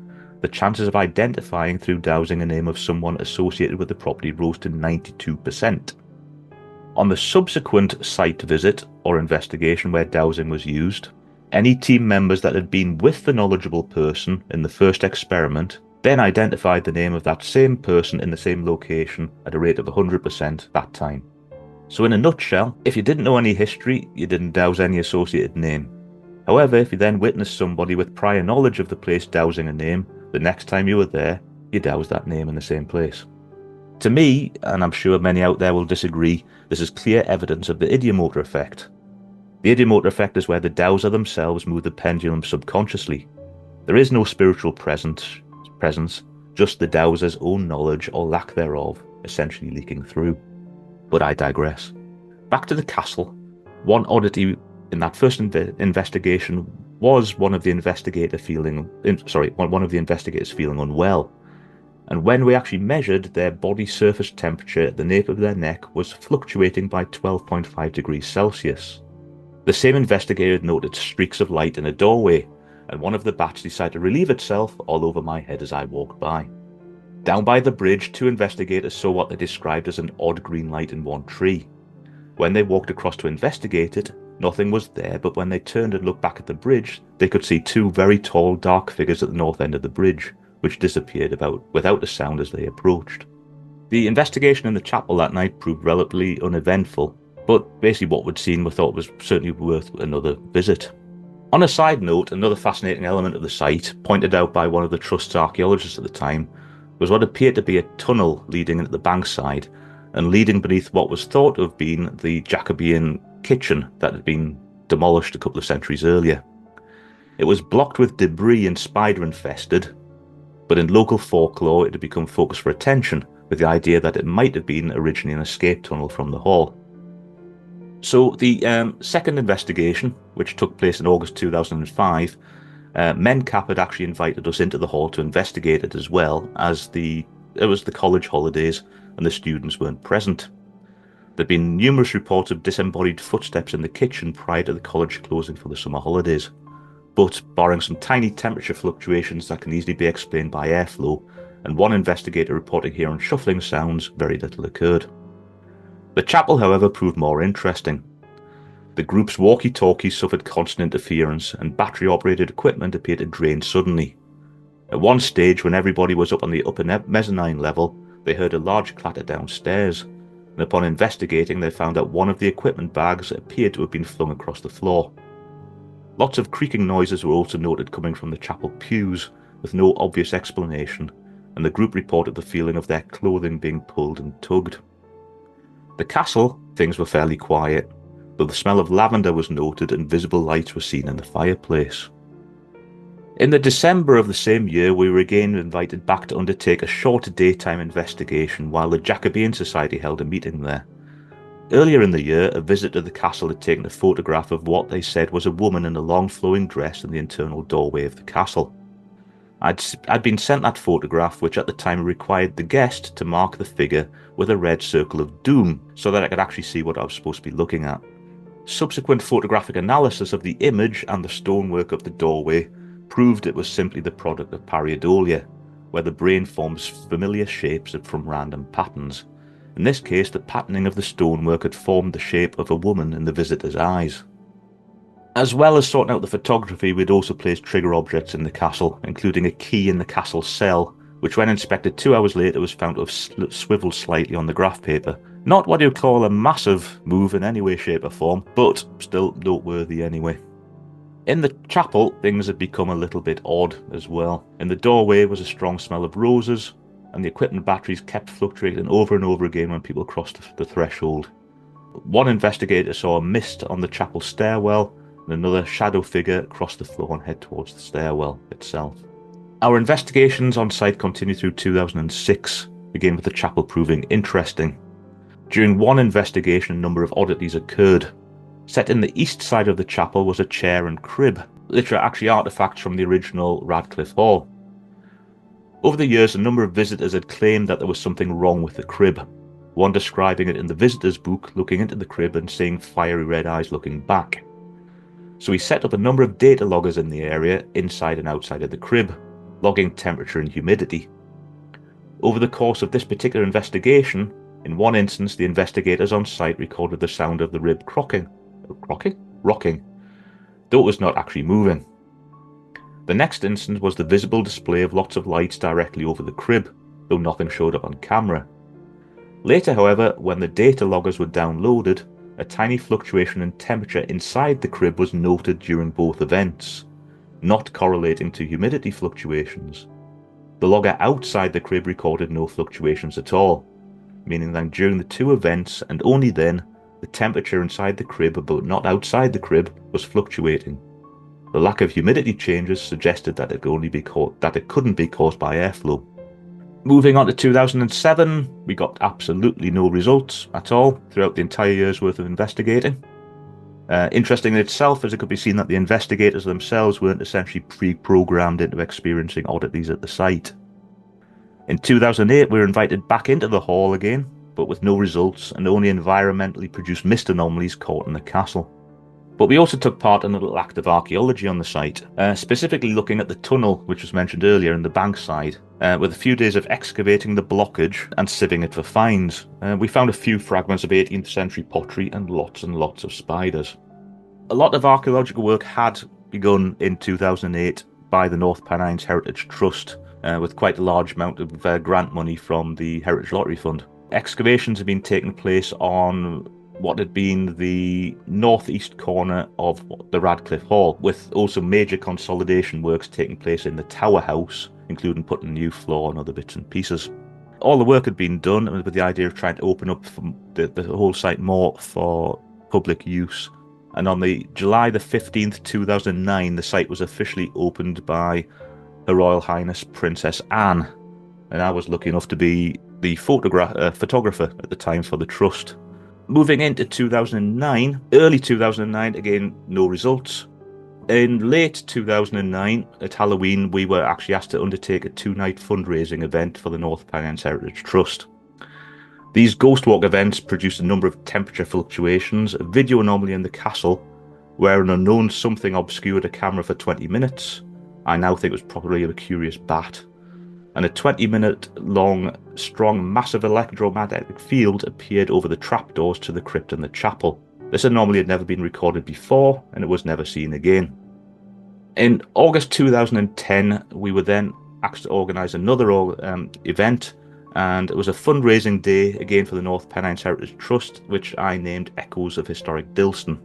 the chances of identifying through dowsing a name of someone associated with the property rose to 92%. On the subsequent site visit or investigation where dowsing was used, any team members that had been with the knowledgeable person in the first experiment Ben identified the name of that same person in the same location at a rate of 100% that time. So in a nutshell, if you didn't know any history, you didn't douse any associated name. However, if you then witnessed somebody with prior knowledge of the place dowsing a name, the next time you were there, you doused that name in the same place. To me, and I'm sure many out there will disagree, this is clear evidence of the ideomotor effect. The ideomotor effect is where the dowser themselves move the pendulum subconsciously. There is no spiritual presence, just the dowser's own knowledge or lack thereof essentially leaking through. But I digress. Back to the castle. One oddity in that first investigation was one of the investigators feeling unwell. And when we actually measured, their body surface temperature at the nape of their neck was fluctuating by 12.5 degrees Celsius. The same investigator noted streaks of light in a doorway, and one of the bats decided to relieve itself all over my head as I walked by. Down by the bridge, 2 investigators saw what they described as an odd green light in one tree. When they walked across to investigate it, nothing was there, but when they turned and looked back at the bridge, they could see 2 very tall, dark figures at the north end of the bridge, which disappeared without a sound as they approached. The investigation in the chapel that night proved relatively uneventful, but basically what we'd seen we thought was certainly worth another visit. On a side note, another fascinating element of the site, pointed out by one of the Trust's archaeologists at the time, was what appeared to be a tunnel leading into the bankside, and leading beneath what was thought to have been the Jacobean kitchen that had been demolished a couple of centuries earlier. It was blocked with debris and spider infested, but in local folklore it had become focus for attention, with the idea that it might have been originally an escape tunnel from the hall. So the second investigation, which took place in August 2005, Mencap had actually invited us into the hall to investigate it as well, as it was the college holidays and the students weren't present. There'd been numerous reports of disembodied footsteps in the kitchen prior to the college closing for the summer holidays, but barring some tiny temperature fluctuations that can easily be explained by airflow, and one investigator reporting hearing shuffling sounds, very little occurred. The chapel, however, proved more interesting. The group's walkie-talkies suffered constant interference, and battery-operated equipment appeared to drain suddenly. At one stage, when everybody was up on the upper mezzanine level, they heard a large clatter downstairs, and upon investigating they found that one of the equipment bags appeared to have been flung across the floor. Lots of creaking noises were also noted coming from the chapel pews, with no obvious explanation, and the group reported the feeling of their clothing being pulled and tugged. The castle, things were fairly quiet, though the smell of lavender was noted and visible lights were seen in the fireplace. In the December of the same year, we were again invited back to undertake a short daytime investigation while the Jacobean Society held a meeting there. Earlier in the year, a visitor to the castle had taken a photograph of what they said was a woman in a long flowing dress in the internal doorway of the castle. I'd been sent that photograph, which at the time required the guest to mark the figure with a red circle of doom so that I could actually see what I was supposed to be looking at. Subsequent photographic analysis of the image and the stonework of the doorway proved it was simply the product of pareidolia, where the brain forms familiar shapes from random patterns. In this case, the patterning of the stonework had formed the shape of a woman in the visitor's eyes. As well as sorting out the photography, we'd also placed trigger objects in the castle, including a key in the castle cell, which when inspected 2 hours later was found to have swiveled slightly on the graph paper. Not what you'd call a massive move in any way, shape or form, but still noteworthy anyway. In the chapel, things had become a little bit odd as well. In the doorway was a strong smell of roses, and the equipment batteries kept fluctuating over and over again when people crossed the threshold. One investigator saw a mist on the chapel stairwell, and another shadow figure crossed the floor and head towards the stairwell itself. Our investigations on site continued through 2006, again with the chapel proving interesting. During one investigation, a number of oddities occurred. Set in the east side of the chapel was a chair and crib, which are actually artefacts from the original Radcliffe Hall. Over the years, a number of visitors had claimed that there was something wrong with the crib, one describing it in the visitor's book looking into the crib and seeing fiery red eyes looking back. So we set up a number of data loggers in the area, inside and outside of the crib, logging temperature and humidity. Over the course of this particular investigation, in one instance the investigators on site recorded the sound of the rib rocking, though it was not actually moving. The next instance was the visible display of lots of lights directly over the crib, though nothing showed up on camera. Later, however, when the data loggers were downloaded, a tiny fluctuation in temperature inside the crib was noted during both events, not correlating to humidity fluctuations. The logger outside the crib recorded no fluctuations at all, meaning that during the two events, and only then, the temperature inside the crib, but not outside the crib, was fluctuating. The lack of humidity changes suggested that it couldn't be caused by airflow. Moving on to 2007, we got absolutely no results at all throughout the entire year's worth of investigating. Interesting in itself, as it could be seen that the investigators themselves weren't essentially pre-programmed into experiencing oddities at the site. In 2008, we were invited back into the hall again, but with no results and only environmentally produced mist anomalies caught in the castle. But we also took part in a little act of archaeology on the site, specifically looking at the tunnel which was mentioned earlier in the bankside, with a few days of excavating the blockage and sieving it for finds. We found a few fragments of 18th century pottery and lots of spiders. A lot of archaeological work had begun in 2008 by the North Pennines Heritage Trust, with quite a large amount of grant money from the Heritage Lottery Fund. Excavations have been taking place on what had been the northeast corner of the Radcliffe Hall, with also major consolidation works taking place in the Tower House, including putting a new floor and other bits and pieces. All the work had been done with the idea of trying to open up the whole site more for public use. And on the July the 15th, 2009, the site was officially opened by Her Royal Highness Princess Anne, and I was lucky enough to be the photographer at the time for the trust. Moving into 2009, early 2009, again, no results. In late 2009, at Halloween, we were actually asked to undertake a 2-night fundraising event for the North Pennines Heritage Trust. These ghost walk events produced a number of temperature fluctuations, a video anomaly in the castle, where an unknown something obscured a camera for 20 minutes. I now think it was probably a curious bat. And a 20-minute long, strong, massive electromagnetic field appeared over the trapdoors to the crypt and the chapel. This anomaly had never been recorded before, and it was never seen again. In August 2010, we were then asked to organise another event, and it was a fundraising day, again for the North Pennines Heritage Trust, which I named Echoes of Historic Dilston.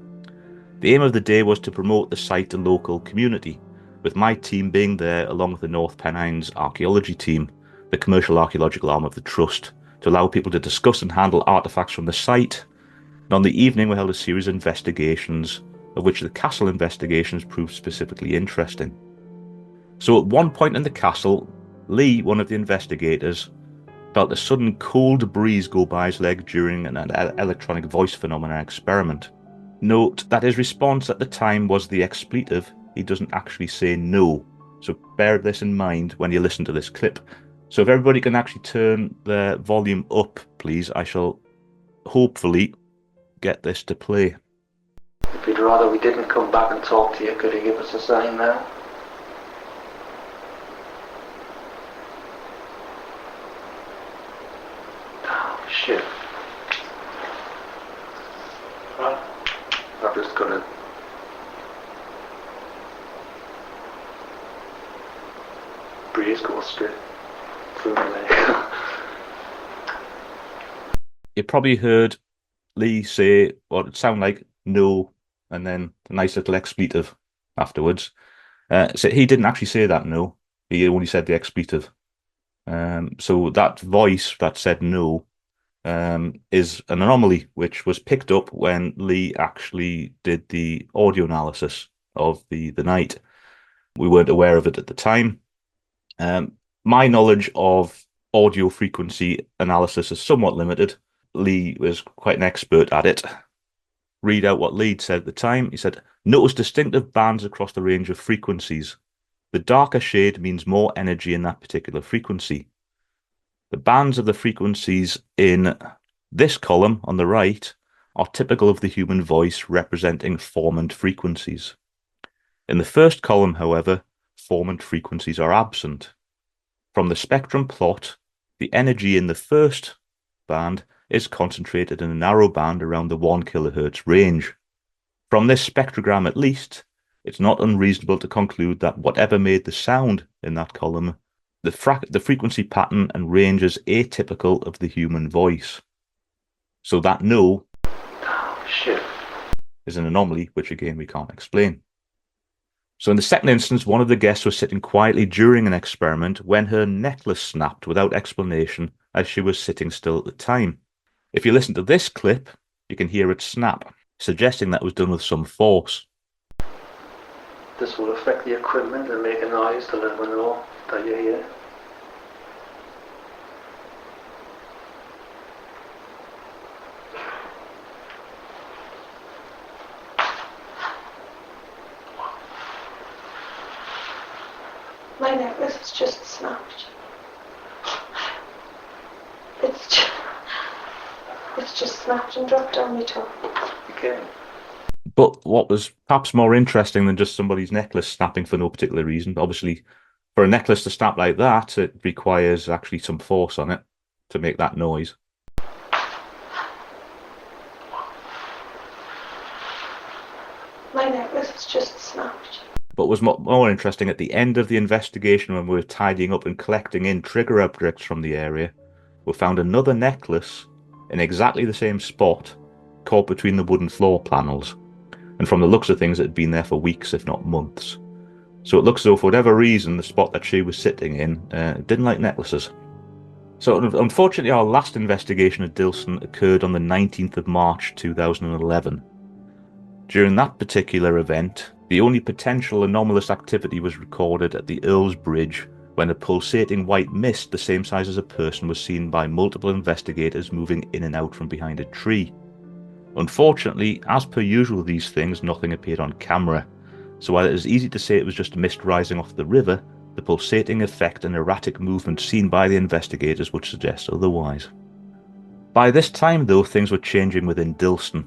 The aim of the day was to promote the site to local community, with my team being there along with the North Pennines archaeology team, the commercial archaeological arm of the trust, to allow people to discuss and handle artefacts from the site. And on the evening we held a series of investigations, of which the castle investigations proved specifically interesting. So at one point in the castle, Lee, one of the investigators, felt a sudden cold breeze go by his leg during an electronic voice phenomena experiment. Note that his response at the time was the expletive. He doesn't actually say no, so bear this in mind when you listen to this clip. So if everybody can actually turn their volume up, please, I shall hopefully get this to play. If you'd rather we didn't come back and talk to you, could you give us a sign now? Oh, shit. Right. I've just got to... breeze goes straight through my leg. You probably heard Lee say what it sounded like no, and then a nice little expletive afterwards. So he didn't actually say that no, he only said the expletive. So that voice that said no is an anomaly which was picked up when Lee actually did the audio analysis of the night. We weren't aware of it at the time. My knowledge of audio frequency analysis is somewhat limited. Lee was quite an expert at it. Read out what Lee said at the time. He said, "Notice distinctive bands across the range of frequencies. The darker shade means more energy in that particular frequency. The bands of the frequencies in this column on the right are typical of the human voice, representing formant frequencies. In the first column, however, formant frequencies are absent. From the spectrum plot, the energy in the first band is concentrated in a narrow band around the 1 kHz range. From this spectrogram at least, it's not unreasonable to conclude that whatever made the sound in that column, the frequency pattern and range is atypical of the human voice. So that no Shit. is an anomaly, which again we can't explain. So in the second instance, one of the guests was sitting quietly during an experiment when her necklace snapped without explanation as she was sitting still at the time. If you listen to this clip, you can hear it snap, suggesting that was done with some force. This will affect the equipment and make a noise to let them know that you're here. My necklace has just snapped. It's just snapped and dropped down my toe. Okay. But what was perhaps more interesting than just somebody's necklace snapping for no particular reason, obviously, for a necklace to snap like that, it requires actually some force on it to make that noise. My necklace has just snapped. But was more interesting at the end of the investigation, when we were tidying up and collecting in trigger objects from the area, we found another necklace in exactly the same spot, caught between the wooden floor panels. And from the looks of things, it had been there for weeks, if not months. So it looks as though, for whatever reason, the spot that she was sitting in didn't like necklaces. So unfortunately, our last investigation at Dilston occurred on the 19th of March 2011. During that particular event, the only potential anomalous activity was recorded at the Earl's Bridge, when a pulsating white mist the same size as a person was seen by multiple investigators moving in and out from behind a tree. Unfortunately, as per usual with these things, nothing appeared on camera, so while it is easy to say it was just mist rising off the river, the pulsating effect and erratic movement seen by the investigators would suggest otherwise. By this time, though, things were changing within Dilston,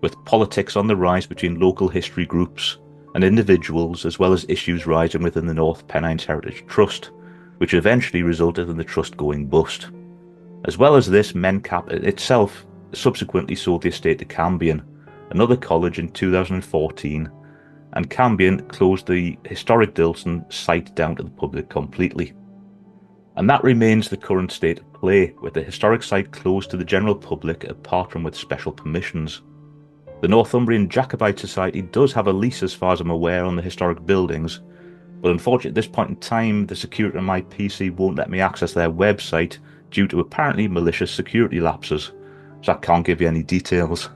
with politics on the rise between local history groups and individuals, as well as issues rising within the North Pennines Heritage Trust, which eventually resulted in the trust going bust. As well as this, Mencap itself subsequently sold the estate to Cambion, another college, in 2014, and Cambion closed the historic Dilston site down to the public completely. And that remains the current state of play, with the historic site closed to the general public apart from with special permissions. The Northumberland Jacobite Society does have a lease, as far as I'm aware, on the historic buildings, but unfortunately at this point in time, the security on my PC won't let me access their website due to apparently malicious security lapses, so I can't give you any details.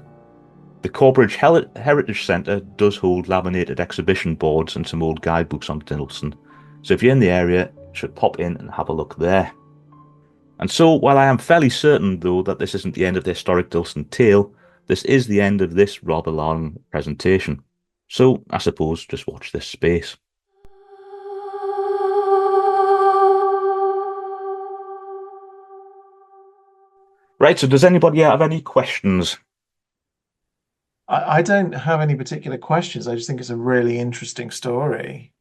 The Corbridge Heritage Centre does hold laminated exhibition boards and some old guidebooks on Dilston, so if you're in the area, you should pop in and have a look there. And so, while I am fairly certain, though, that this isn't the end of the historic Dilston tale, this is the end of this rather long presentation. So, I suppose, just watch this space. Right, so does anybody have any questions? I don't have any particular questions. I just think it's a really interesting story.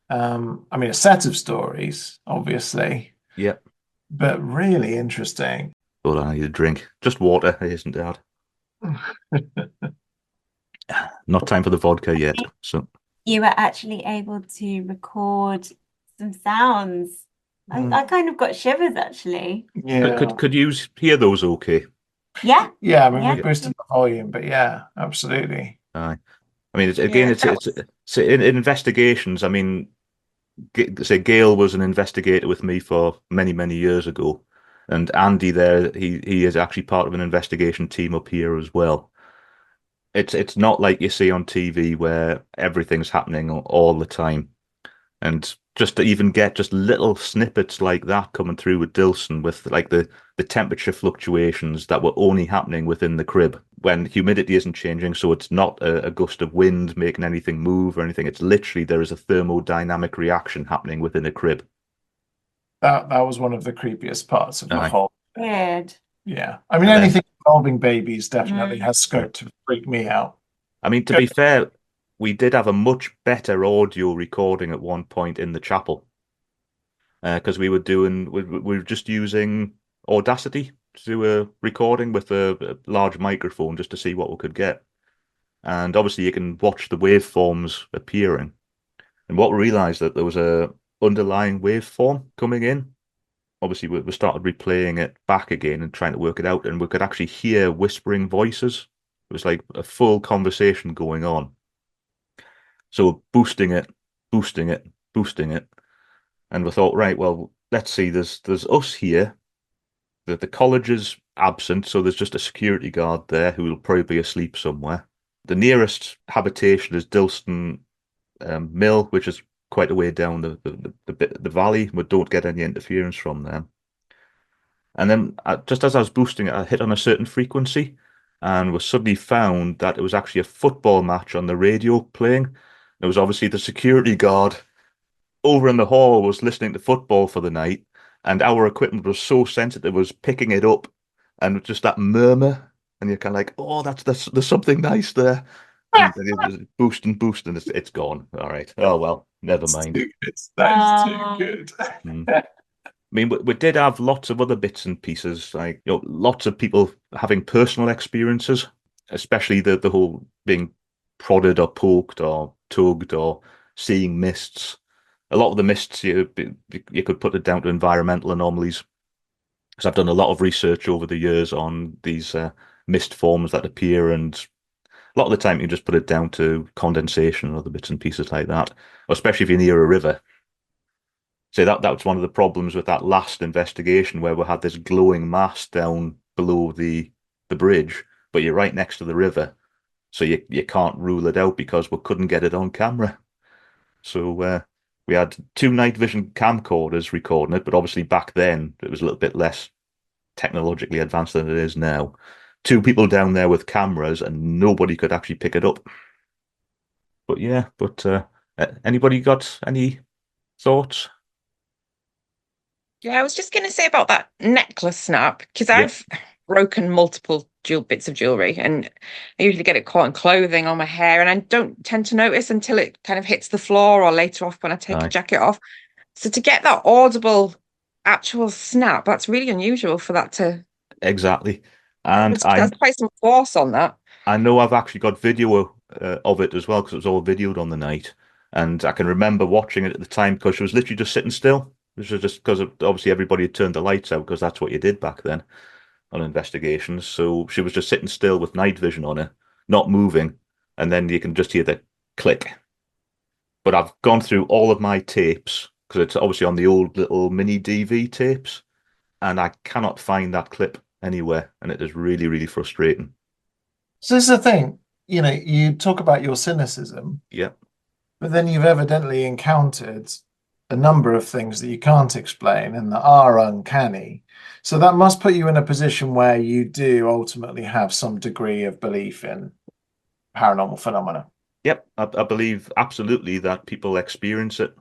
I mean, a set of stories, obviously. Yep. But really interesting. Hold on, I need a drink. Just water, it isn't hard. Not time for the vodka yet. So You were actually able to record some sounds. I kind of got shivers, actually. Yeah. Could you hear those okay? Yeah. Yeah, I mean, Yeah. we boosted the volume, but yeah, absolutely. Aye. I mean, it's in investigations. I mean, say Gail was an investigator with me for many years ago, and Andy there, he is actually part of an investigation team up here as well. It's not like you see on TV where everything's happening all the time, and just to even get just little snippets like that coming through with Dilston, with like the temperature fluctuations that were only happening within the crib when humidity isn't changing, so it's not a gust of wind making anything move or anything. It's literally there is a thermodynamic reaction happening within a crib. That was one of the creepiest parts of the Aye. whole. Good. Yeah, I mean, And then- anything involving babies definitely has scope to freak me out. I mean, to be fair, we did have a much better audio recording at one point in the chapel, because we were just using Audacity to do a recording with a large microphone just to see what we could get. and obviously you can watch the waveforms appearing. And what we realized that there was a underlying waveform coming in. Obviously, we started replaying it back again and trying to work it out, and we could actually hear whispering voices. It was like a full conversation going on. So boosting it, boosting it, boosting it. And we thought, right, well, let's see, there's us here. The college is absent, so there's just a security guard there who will probably be asleep somewhere. The nearest habitation is Dilston Mill, which is quite a way down the valley. We don't get any interference from them. And then just as I was boosting it, I hit on a certain frequency, and we suddenly found that it was actually a football match on the radio playing. It was obviously the security guard over in the hall was listening to football for the night, and our equipment was so sensitive, it was picking it up, and just that murmur, and you're kind of like, oh, there's something nice there. And it was boosting, it's gone. All right. Oh well, never mind. That's too good. I mean, we did have lots of other bits and pieces, like lots of people having personal experiences, especially the whole being prodded or poked or tugged or seeing mists. A lot of the mists you could put it down to environmental anomalies. Because I've done a lot of research over the years on these mist forms that appear, and a lot of the time you just put it down to condensation and other bits and pieces like that, especially if you're near a river. So that was one of the problems with that last investigation, where we had this glowing mass down below the bridge, but you're right next to the river, so you can't rule it out because we couldn't get it on camera. So we had 2 night vision camcorders recording it, but obviously back then it was a little bit less technologically advanced than it is now. 2 people down there with cameras, and nobody could actually pick it up. But yeah, anybody got any thoughts? Yeah, I was just going to say about that necklace snap, because I've broken multiple bits of jewelry, and I usually get it caught in clothing on my hair, and I don't tend to notice until it kind of hits the floor or later off when I take a jacket off. So to get that audible actual snap, that's really unusual for that to... Exactly. And there's quite some force on that. I know I've actually got video of it as well, because it was all videoed on the night. And I can remember watching it at the time because she was literally just sitting still. This was just because obviously everybody had turned the lights out, because that's what you did back then on investigations. So she was just sitting still with night vision on her, not moving. And then you can just hear the click. But I've gone through all of my tapes, because it's obviously on the old little mini DV tapes, and I cannot find that clip anywhere. And it is really, really frustrating. So this is the thing, you talk about your cynicism. Yeah. But then you've evidently encountered a number of things that you can't explain and that are uncanny. So that must put you in a position where you do ultimately have some degree of belief in paranormal phenomena. Yep, I believe absolutely that people experience it,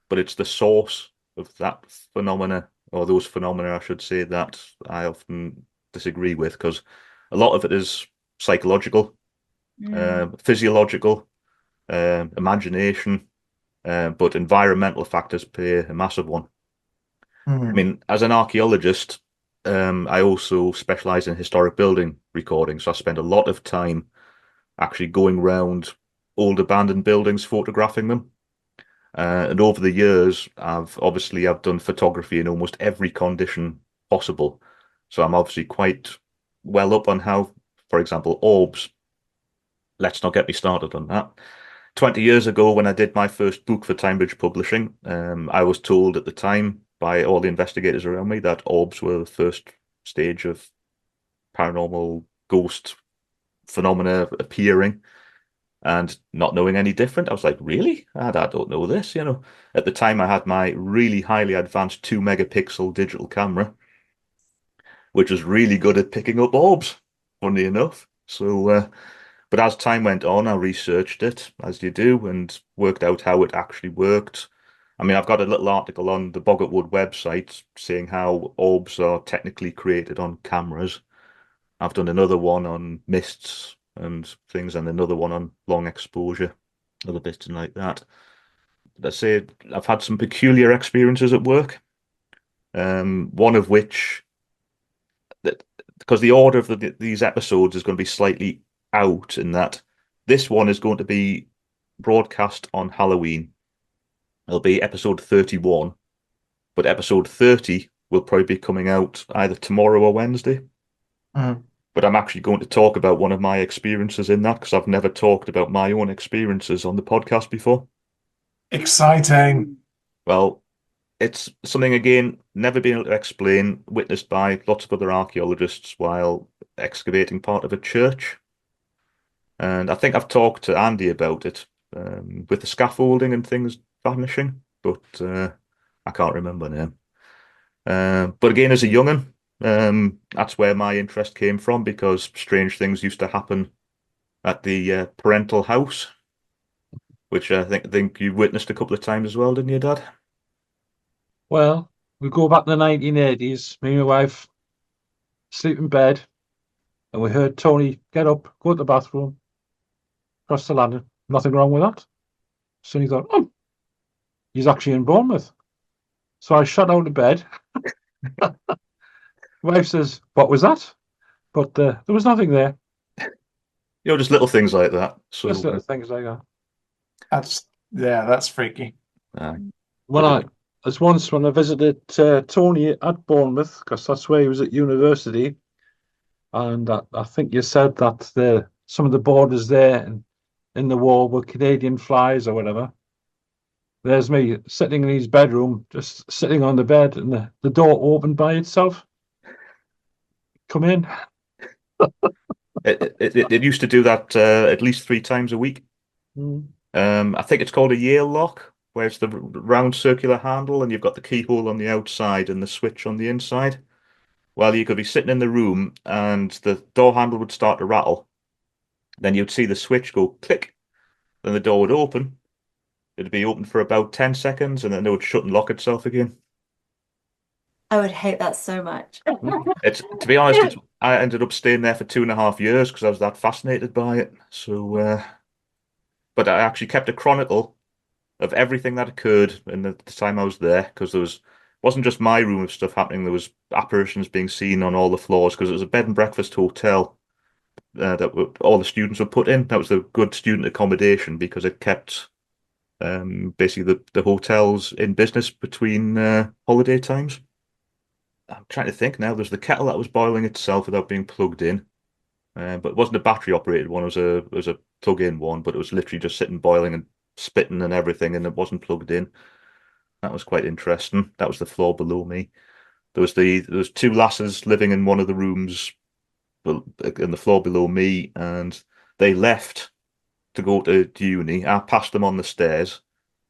but it's the source of that phenomena, or those phenomena, I should say, that I often disagree with, because a lot of it is psychological, physiological, imagination, but environmental factors play a massive one. I mean, as an archaeologist, I also specialize in historic building recording, so I spend a lot of time actually going around old abandoned buildings, photographing them. And over the years, I've done photography in almost every condition possible. So I'm obviously quite well up on how, for example, orbs. Let's not get me started on that. 20 years ago, when I did my first book for Timebridge Publishing, I was told at the time by all the investigators around me that orbs were the first stage of paranormal ghost phenomena appearing, and not knowing any different, I was like, really? I don't know this, At the time, I had my really highly advanced 2 megapixel digital camera, which was really good at picking up orbs, funny enough. So, but as time went on, I researched it, as you do, and worked out how it actually worked. I mean, I've got a little article on the Boggartwood website saying how orbs are technically created on cameras. I've done another one on mists and things, and another one on long exposure, other bits and like that. Let's say I've had some peculiar experiences at work. One of which, because the order of these episodes is going to be slightly out, in that this one is going to be broadcast on Halloween. It'll be episode 31, but episode 30 will probably be coming out either tomorrow or Wednesday. Mm. But I'm actually going to talk about one of my experiences in that because I've never talked about my own experiences on the podcast before. Exciting. Well, it's something, again, never been able to explain, witnessed by lots of other archaeologists while excavating part of a church. And I think I've talked to Andy about it with the scaffolding and things vanishing, but I can't remember now. But again, as a young'un, that's where my interest came from because strange things used to happen at the parental house, which I think you witnessed a couple of times as well, didn't you, Dad? Well, we go back to the 1980s. Me and my wife sleep in bed, and we heard Tony get up, go to the bathroom, cross the landing. Nothing wrong with that. So he thought, oh, he's actually in Bournemouth. So I shot out of bed. Wife says, what was that? But there was nothing there. Just little things like that. So Just little things like that. That's freaky. There's once when I visited Tony at Bournemouth, because that's where he was at university, and I think you said that some of the borders there in the wall were Canadian flags or whatever. There's me sitting in his bedroom, just sitting on the bed, and the door opened by itself. Come in. It used to do that at least 3 times a week. I think it's called a Yale lock, where it's the round circular handle and you've got the keyhole on the outside and the switch on the inside. Well, you could be sitting in the room and the door handle would start to rattle. Then you'd see the switch go click. Then the door would open. It'd be open for about 10 seconds and then it would shut and lock itself again. I would hate that so much. To be honest, I ended up staying there for 2.5 years because I was that fascinated by it. So, but I actually kept a chronicle of everything that occurred in the time I was there because wasn't just my room of stuff happening. There was apparitions being seen on all the floors because it was a bed and breakfast hotel that all the students were put in. That was the good student accommodation because it kept basically the hotels in business between holiday times. I'm trying to think now. There's the kettle that was boiling itself without being plugged in, but it wasn't a battery operated one. It was a plug-in one, but it was literally just sitting boiling and spitting and everything, and it wasn't plugged in. That was quite interesting. That was the floor below me. There was 2 lasses living in one of the rooms in the floor below me, and they left to go to uni. I passed them on the stairs.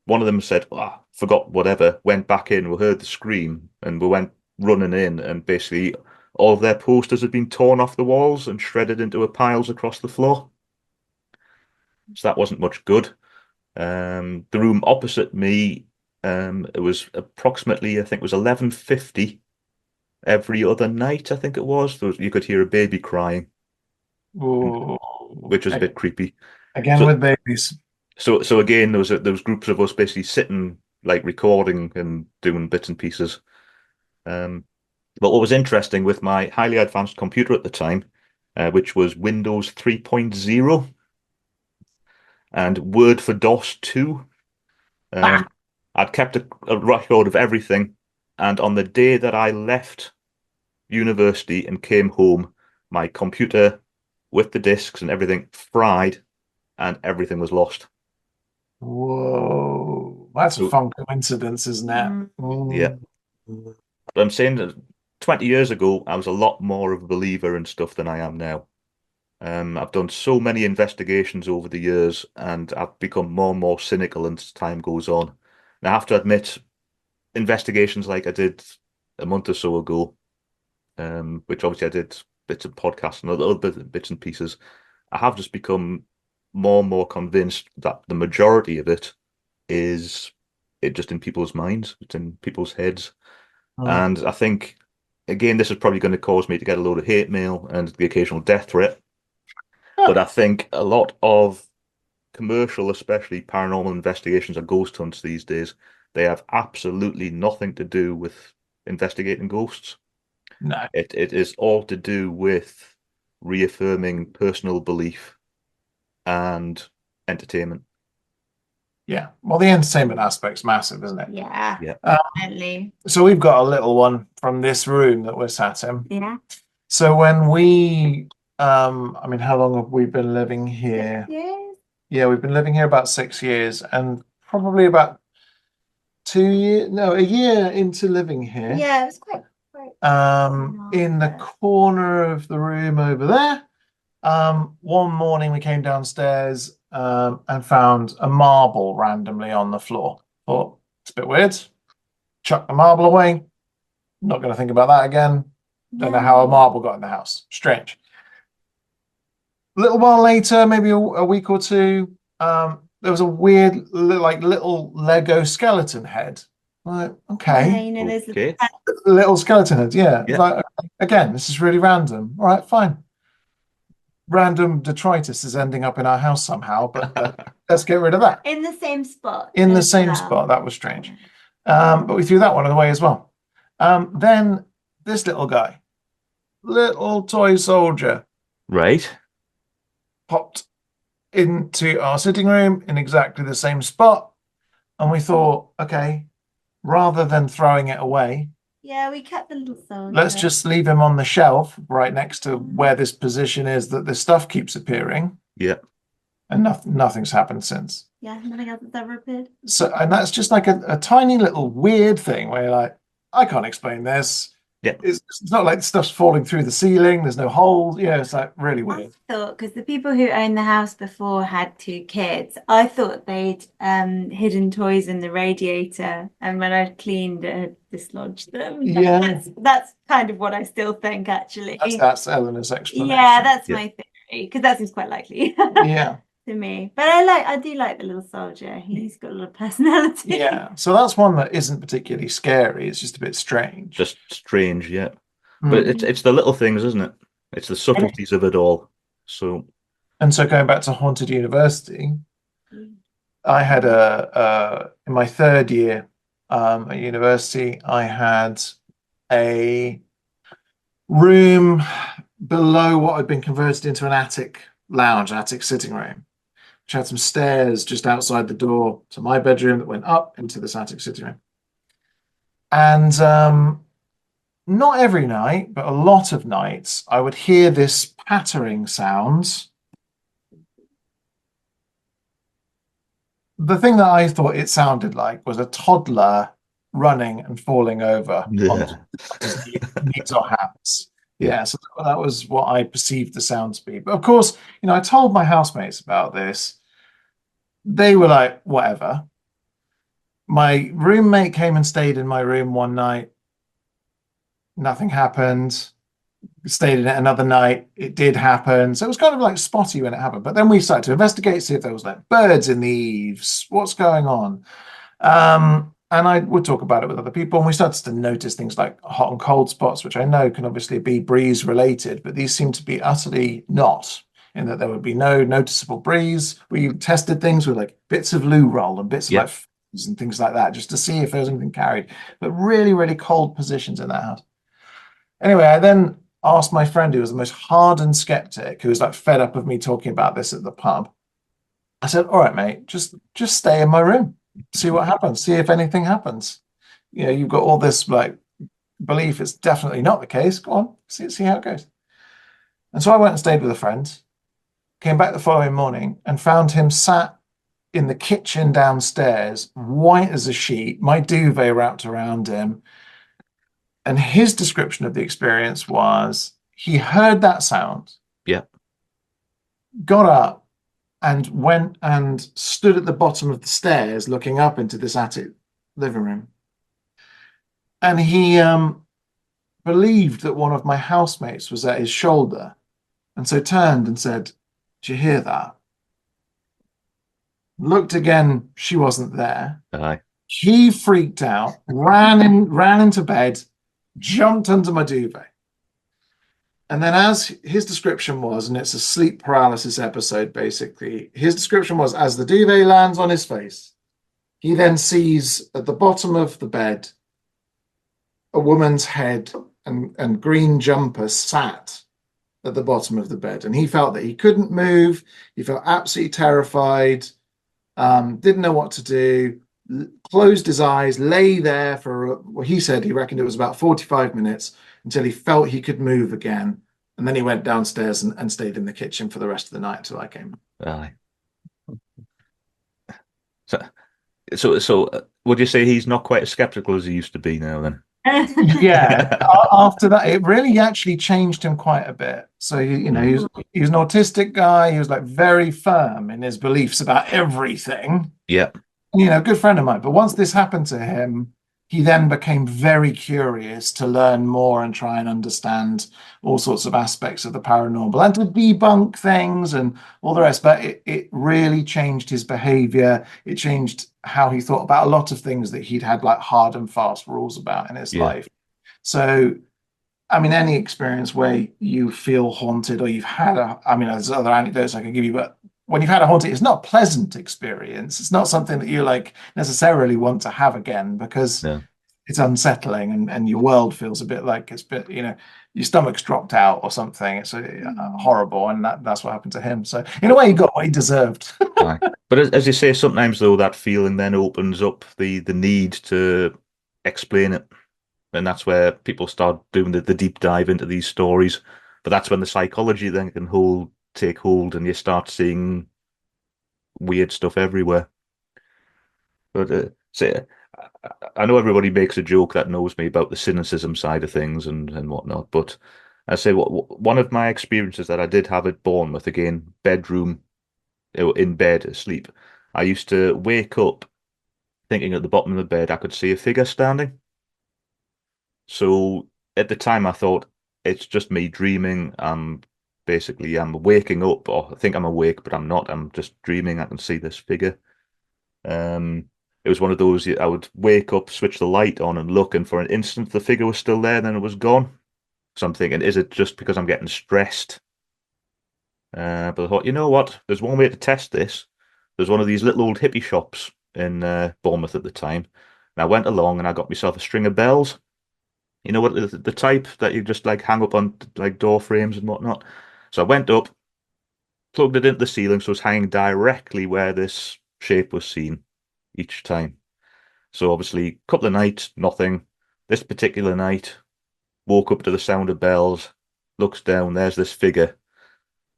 One of them said, forgot whatever, went back in, we heard the scream, and we went running in, and basically all of their posters had been torn off the walls and shredded into piles across the floor. So that wasn't much good. The room opposite me, it was approximately, I think it was 11:50 every other night, I think it was. You could hear a baby crying, which was a bit creepy. Again, with babies. So again, there was groups of us basically sitting, like recording and doing bits and pieces. But what was interesting with my highly advanced computer at the time, which was Windows 3.0 and Word for DOS 2, I'd kept a record of everything. And on the day that I left university and came home, my computer with the disks and everything fried and everything was lost. Whoa, that's a fun coincidence, isn't it? Yeah. But I'm saying that 20 years ago, I was a lot more of a believer in stuff than I am now. I've done so many investigations over the years, and I've become more and more cynical as time goes on. And I have to admit, investigations like I did a month or so ago, which obviously I did bits of podcasts and a little bits and pieces, I have just become more and more convinced that the majority of it is just in people's minds, it's in people's heads. And I think, again, this is probably going to cause me to get a load of hate mail and the occasional death threat. But I think a lot of commercial, especially paranormal investigations or ghost hunts these days, they have absolutely nothing to do with investigating ghosts. No. It is all to do with reaffirming personal belief and entertainment. Yeah. Well, the entertainment aspect's massive, isn't it? Yeah, Yeah. definitely. So we've got a little one from this room that we're sat in. Yeah. So when we, I mean, how long have we been living here? 6 years. Yeah, we've been living here about 6 years, and probably about 2 years, no, a year into living here. Yeah, it was quite In the corner of the room over there, one morning we came downstairs and found a marble randomly on the floor. Thought it's a bit weird. Chuck the marble away. Not going to think about that again. Don't know how a marble got in the house. Strange. A little while later, maybe a week or two, there was a weird, like little Lego skeleton head. Like, okay. Yeah, you know, there's Okay. Little skeleton head, yeah. Yeah. Like, again, this is really random. All right, fine. Random detritus is ending up in our house somehow, but let's get rid of that. in the same spot. In the as same well. spot, that was strange. But we threw that one away as well. Then this little guy, little toy soldier, Right. popped into our sitting room in exactly the same spot. And we thought, okay, rather than throwing it away, Yeah, we kept the little soldier. let's just leave him on the shelf right next to where this position is that this stuff keeps appearing. Yeah. And nothing's happened since. Yeah, nothing else has ever appeared. So, and that's just like a tiny little weird thing where you're like, I can't explain this. Yeah. It's not like stuff's falling through the ceiling. There's no holes. Yeah, it's like really weird. I thought, because the people who owned the house before had 2 kids, I thought they'd hidden toys in the radiator, and when I cleaned it, had dislodged them. Yeah. That's kind of what I still think, actually. That's Eleanor's explanation. Yeah, that's Yeah. my theory, because that seems quite likely Yeah. to me. But I do like the little soldier. He's got a little personality. Yeah. So that's one that isn't particularly scary. It's just a bit strange. Just strange, yeah. Mm. But it's the little things, isn't it? It's the subtleties of it all. So And so going back to Haunted University, I had in my 3rd year at university, I had a room below what had been converted into an attic lounge, attic sitting room, which had some stairs just outside the door to my bedroom that went up into this attic sitting room. And not every night, but a lot of nights, I would hear this pattering sounds. The thing that I thought it sounded like was a toddler running and falling over on his knees or hands. Yeah, so that was what I perceived the sound to be. But of course, I told my housemates about this. They were like, whatever. My roommate came and stayed in my room one night. Nothing happened. Stayed in it another night. It did happen. So it was kind of like spotty when it happened. But then we started to investigate, see if there was like birds in the eaves. What's going on? And I would talk about it with other people, and we started to notice things like hot and cold spots, which I know can obviously be breeze related, but these seem to be utterly not, in that there would be no noticeable breeze. We tested things with like bits of loo roll and bits of like fuzz and things like that, just to see if there was anything carried, but really, really cold positions in that house. Anyway, I then asked my friend, who was the most hardened skeptic, who was like fed up of me talking about this at the pub. I said, all right, mate, just stay in my room. See what happens. See if anything happens. You've got all this like belief it's definitely not the case. Go on, see how it goes. And so I went and stayed with a friend. Came back the following morning and found him sat in the kitchen downstairs, white as a sheet, my duvet wrapped around him. And his description of the experience was he heard that sound. Yeah. Got up and went and stood at the bottom of the stairs looking up into this attic living room. And he believed that one of my housemates was at his shoulder, and so turned and said, "Do you hear that?" Looked again, she wasn't there. Aye. He freaked out, ran into bed, jumped under my duvet. And then, as his description was, and it's a sleep paralysis episode, basically, his description was, as the duvet lands on his face, he then sees at the bottom of the bed a woman's head and green jumper sat at the bottom of the bed, and he felt that he couldn't move. He felt absolutely terrified, didn't know what to do, closed his eyes, lay there for, well, he said he reckoned it was about 45 minutes until he felt he could move again. And then he went downstairs and stayed in the kitchen for the rest of the night until I came. Aye. So, would you say he's not quite as skeptical as he used to be now then? Yeah, after that, it really actually changed him quite a bit. So, he was an autistic guy. He was like very firm in his beliefs about everything. Yeah. Good friend of mine. But once this happened to him, he then became very curious to learn more and try and understand all sorts of aspects of the paranormal and to debunk things and all the rest. But it really changed his behavior. It changed how he thought about a lot of things that he'd had like hard and fast rules about in his life. So, I mean, any experience where you feel haunted or you've had there's other anecdotes I can give you, but when you've had a haunting, it's not a pleasant experience. It's not something that you like necessarily want to have again because it's unsettling and your world feels a bit like it's bit, your stomach's dropped out or something. It's horrible, and that's what happened to him. So in a way, he got what he deserved. But as you say, sometimes though that feeling then opens up the need to explain it, and that's where people start doing the deep dive into these stories. But that's when the psychology then can take hold, and you start seeing weird stuff everywhere. But I know everybody makes a joke that knows me about the cynicism side of things and whatnot, but I say one of my experiences that I did have at Bournemouth, again, bedroom, in bed, asleep, I used to wake up thinking at the bottom of the bed I could see a figure standing. So at the time I thought, it's just me dreaming. Basically, I'm waking up, or I think I'm awake, but I'm not. I'm just dreaming. I can see this figure. It was one of those, I would wake up, switch the light on and look, and for an instant the figure was still there, then it was gone. So I'm thinking, is it just because I'm getting stressed? But I thought, you know what? There's one way to test this. There's one of these little old hippie shops in Bournemouth at the time. And I went along and I got myself a string of bells. You know what, the type that you just like hang up on like door frames and whatnot. So I went up, plugged it into the ceiling, so it's hanging directly where this shape was seen each time. So obviously, a couple of nights, nothing. This particular night, woke up to the sound of bells, looks down, there's this figure.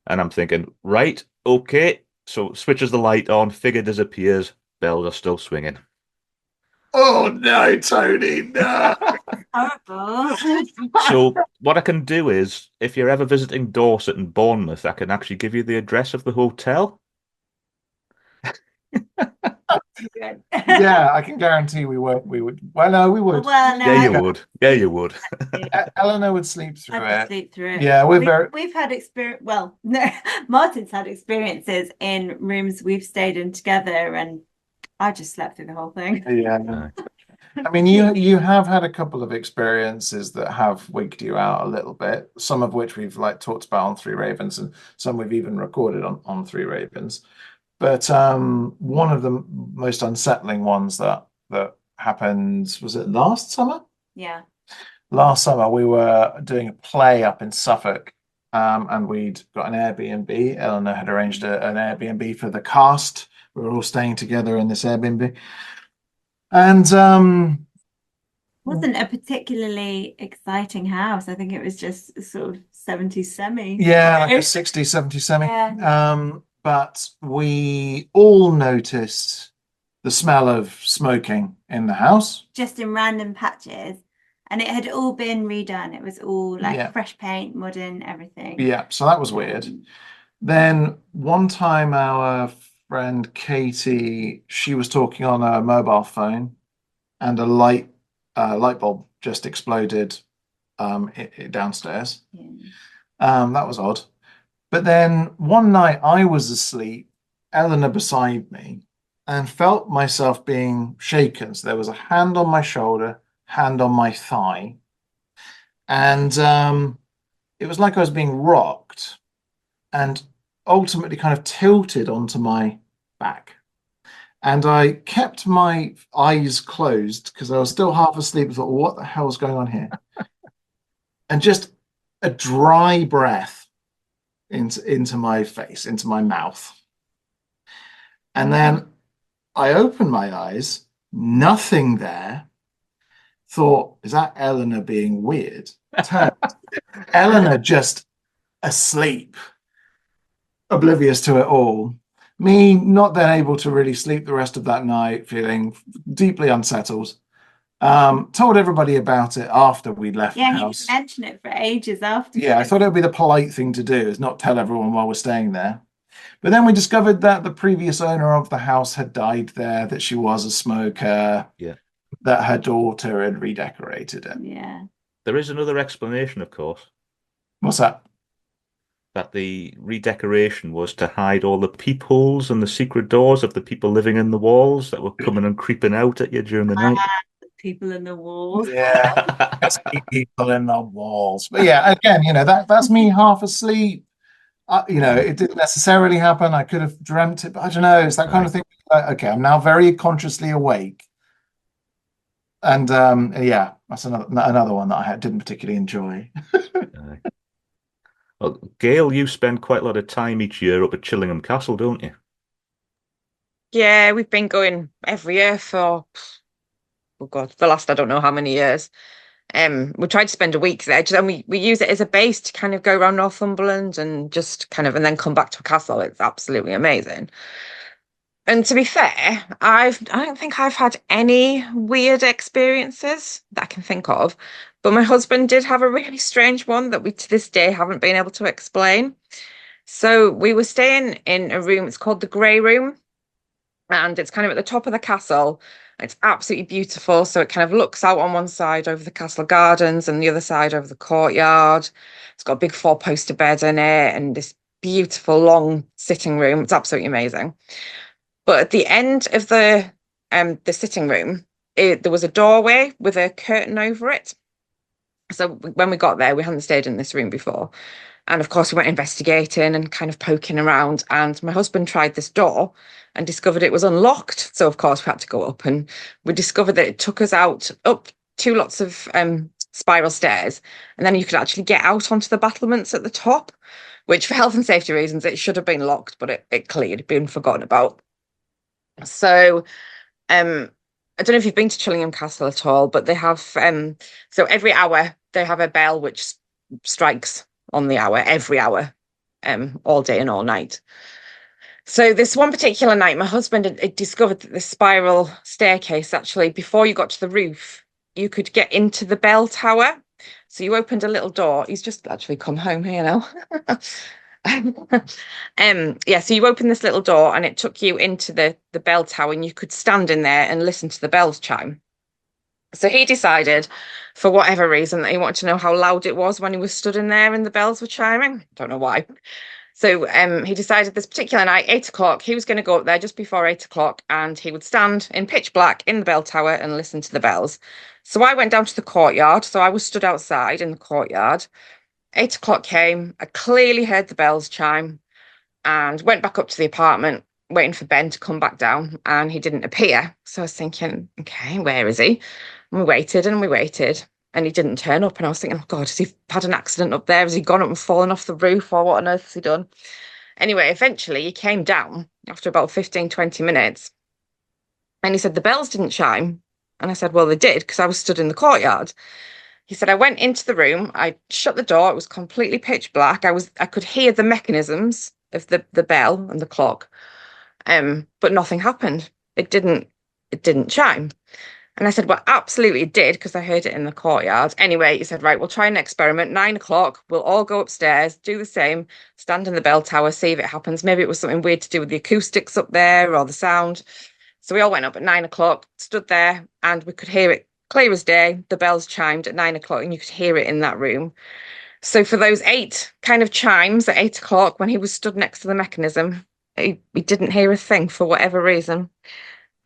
And I'm thinking, right, okay. So switches the light on, figure disappears, bells are still swinging. Oh no, Tony, no. Horrible. So what I can do is, if you're ever visiting Dorset and Bournemouth, I can actually give you the address of the hotel. Yeah, I can guarantee we would. Well, no, we would. Well, no, Yeah, you would. Yeah, you would. Eleanor would sleep through I'd it. sleep through it. Yeah, we've had experience. Well, no, Martin's had experiences in rooms we've stayed in together, and I just slept through the whole thing. Yeah. I mean, you have had a couple of experiences that have wigged you out a little bit, some of which we've like talked about on Three Ravens, and some we've even recorded on Three Ravens. But one of the most unsettling ones that happened, was it last summer? Yeah. Last summer we were doing a play up in Suffolk, and we'd got an Airbnb. Eleanor had arranged an Airbnb for the cast. We were all staying together in this Airbnb. And wasn't a particularly exciting house. I think it was just a sort of 70s semi. Yeah, like a 60s, 70s semi. Yeah. But we all noticed the smell of smoking in the house. Just in random patches. And it had all been redone. It was all like fresh paint, modern, everything. Yeah, so that was weird. Then one time our friend Katie, she was talking on a mobile phone, and a light bulb just exploded downstairs. That was odd. But then one night I was asleep, Eleanor beside me, and felt myself being shaken. So there was a hand on my shoulder, hand on my thigh, and it was like I was being rocked and ultimately kind of tilted onto my back. And I kept my eyes closed because I was still half asleep. I thought, what the hell is going on here? And just a dry breath into my face, into my mouth. And then I opened my eyes, nothing there. Thought, is that Eleanor being weird? Turned, Eleanor just asleep, oblivious to it all. Me not then able to really sleep the rest of that night, feeling deeply unsettled. Told everybody about it after we'd left the Yeah, you house. didn't mention it for ages after. Yeah, I thought it would be the polite thing to do, is not tell everyone while we're staying there. But then we discovered that the previous owner of the house had died there, that she was a smoker, Yeah. that her daughter had redecorated it. Yeah. There is another explanation, of course, What's that? that the redecoration was to hide all the peepholes and the secret doors of the people living in the walls that were coming and creeping out at you during the night. People in the walls. Yeah, people in the walls. But yeah, again, that's me half asleep. It didn't necessarily happen. I could have dreamt it, but I don't know. It's that kind of thing. Like, okay, I'm now very consciously awake. And yeah, that's another one that I didn't particularly enjoy. Well, Gail, you spend quite a lot of time each year up at Chillingham Castle, don't you? Yeah, we've been going every year for, oh God, the last I don't know how many years. We tried to spend a week there, and we use it as a base to kind of go around Northumberland and just kind of, and then come back to a castle. It's absolutely amazing. And to be fair, I don't think I've had any weird experiences that I can think of, but my husband did have a really strange one that we to this day haven't been able to explain. So we were staying in a room, it's called the Grey Room, and it's kind of at the top of the castle. It's absolutely beautiful. So it kind of looks out on one side over the castle gardens and the other side over the courtyard. It's got a big four-poster bed in it and this beautiful long sitting room. It's absolutely amazing. But at the end of the sitting room, there was a doorway with a curtain over it. So when we got there, we hadn't stayed in this room before. And of course, we went investigating and kind of poking around. And my husband tried this door and discovered it was unlocked. So of course, we had to go up, and we discovered that it took us up two lots of spiral stairs. And then you could actually get out onto the battlements at the top, which for health and safety reasons, it should have been locked, but it clearly had been forgotten about. So I don't know if you've been to Chillingham Castle at all, but they have so every hour they have a bell which strikes on the hour, every hour, all day and all night. So this one particular night, my husband had discovered that the spiral staircase, actually, before you got to the roof, you could get into the bell tower. So you opened a little door. He's just actually come home here now. Yeah, so you opened this little door and it took you into the bell tower, and you could stand in there and listen to the bells chime. So he decided, for whatever reason, that he wanted to know how loud it was when he was stood in there and the bells were chiming. Don't know why. So he decided this particular night, 8 o'clock, he was going to go up there just before 8 o'clock, and he would stand in pitch black in the bell tower and listen to the bells. So I went down to the courtyard. So I was stood outside in the courtyard. 8 o'clock came. I clearly heard the bells chime and went back up to the apartment, waiting for Ben to come back down, and he didn't appear. So I was thinking, okay, where is he? And we waited and he didn't turn up. And I was thinking, oh God, has he had an accident up there? Has he gone up and fallen off the roof, or what on earth has he done? Anyway, eventually he came down after about 15, 20 minutes, and he said the bells didn't chime. And I said, well, they did, because I was stood in the courtyard. He said, I went into the room, I shut the door, it was completely pitch black. I could hear the mechanisms of the bell and the clock, but nothing happened. It didn't chime. And I said, well, absolutely it did, because I heard it in the courtyard. Anyway, he said, right, we'll try an experiment. 9 o'clock, we'll all go upstairs, do the same, stand in the bell tower, see if it happens. Maybe it was something weird to do with the acoustics up there or the sound. So we all went up at 9 o'clock, stood there, and we could hear it clear as day. The bells chimed at 9 o'clock, and you could hear it in that room. So for those 8 kind of chimes at 8 o'clock, when he was stood next to the mechanism, he didn't hear a thing for whatever reason.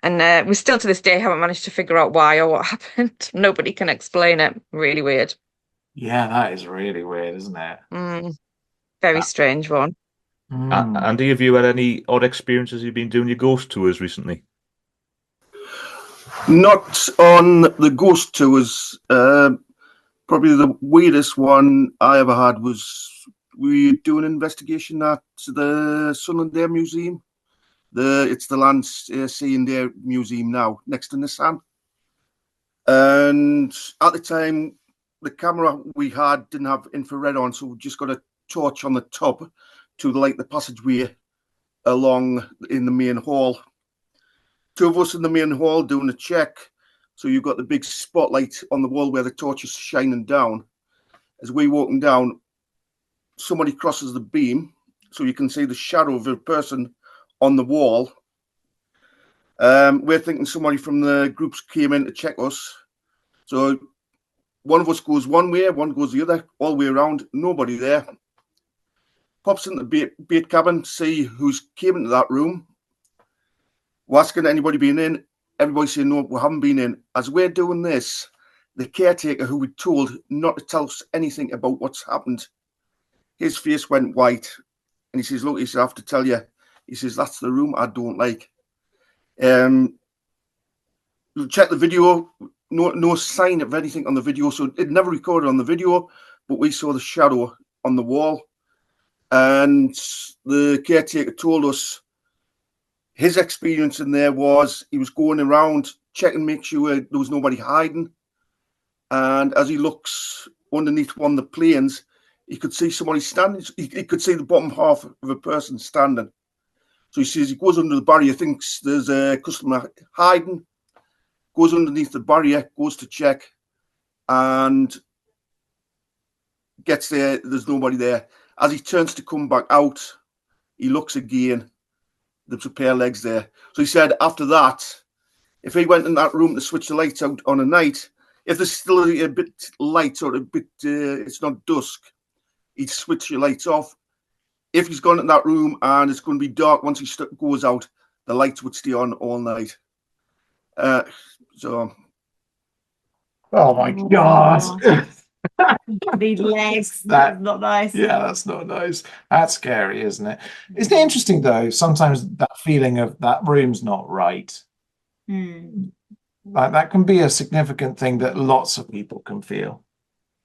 And we still to this day haven't managed to figure out why or what happened. Nobody can explain it. Really weird. Yeah, that is really weird, isn't it? Very strange one. Andy, have you had any odd experiences? You've been doing your ghost tours recently? Not on the ghost tours. Probably the weirdest one I ever had was we do an investigation at the Sun and Air Museum. It's the Land, Sea and Air Museum now, next to Nissan. And at the time, the camera we had didn't have infrared on, so we just got a torch on the top to light the passageway along in the main hall. Two of us in the main hall doing a check. So you've got the big spotlight on the wall where the torch is shining down. As we walking down, somebody crosses the beam, so you can see the shadow of a person on the wall. We're thinking somebody from the groups came in to check us. So one of us goes one way, one goes the other, all the way around, nobody there. Pops into the bait cabin, see who's came into that room. We're asking anybody been in. Everybody saying, no, we haven't been in. As we're doing this, the caretaker who we told not to tell us anything about what's happened, his face went white. And he says, look, he says, I have to tell you. He says, that's the room I don't like. Check the video. No sign of anything on the video. So it never recorded on the video, but we saw the shadow on the wall. And the caretaker told us his experience in there was he was going around checking, make sure there was nobody hiding. And as he looks underneath one of the planes, he could see somebody standing. He could see the bottom half of a person standing. So he says he goes under the barrier, thinks there's a customer hiding, goes underneath the barrier, goes to check, and gets there. There's nobody there. As he turns to come back out, he looks again. There's a pair of legs there. So he said after that, if he went in that room to switch the lights out on a night, if there's still a bit light or a bit, it's not dusk, he'd switch the lights off. If he's gone in that room and it's going to be dark once he goes out, the lights would stay on all night. So. Oh my God. These legs, that's not nice. Yeah, that's not nice. That's scary, isn't it? Isn't it interesting though? Sometimes that feeling of that room's not right. Like that can be a significant thing that lots of people can feel.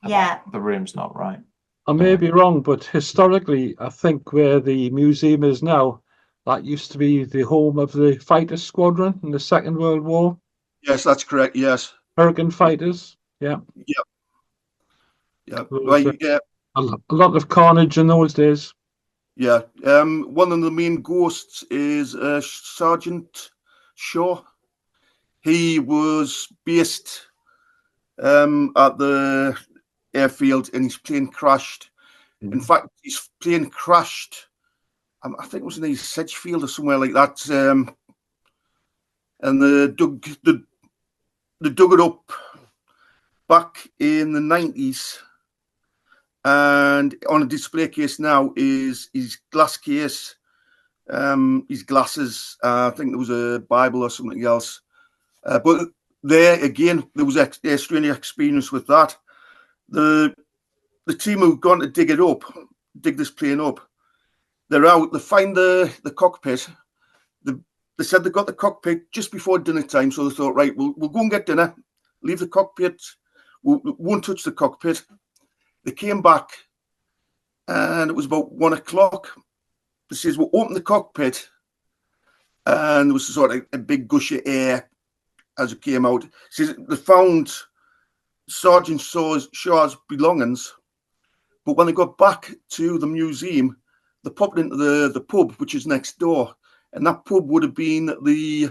Yeah, the room's not right. I may be wrong, but historically, I think where the museum is now, that used to be the home of the fighter squadron in the Second World War. Yes, that's correct. Yes, American fighters. Yeah. Yep. Yeah. Right. Yeah. A lot of carnage in those days. Yeah. One of the main ghosts is Sergeant Shaw. He was based at the airfield and his plane crashed. In fact, his plane crashed, I think it was in Sedgefield or somewhere like that. And they dug it up back in the 90s. And on a display case now is his glass case, his glasses. I think there was a Bible or something else. But there again, there was a strange experience with that. The team who've gone to dig this plane up, they're out. They find the cockpit. They said they got the cockpit just before dinner time, so they thought, right, we'll go and get dinner, leave the cockpit, we won't touch the cockpit. They came back, and it was about 1 o'clock. They says, we'll open the cockpit, and there was sort of a big gush of air as it came out. Says they found Sergeant Shaw's belongings, but when they got back to the museum, they popped into the pub, which is next door, and that pub would have been the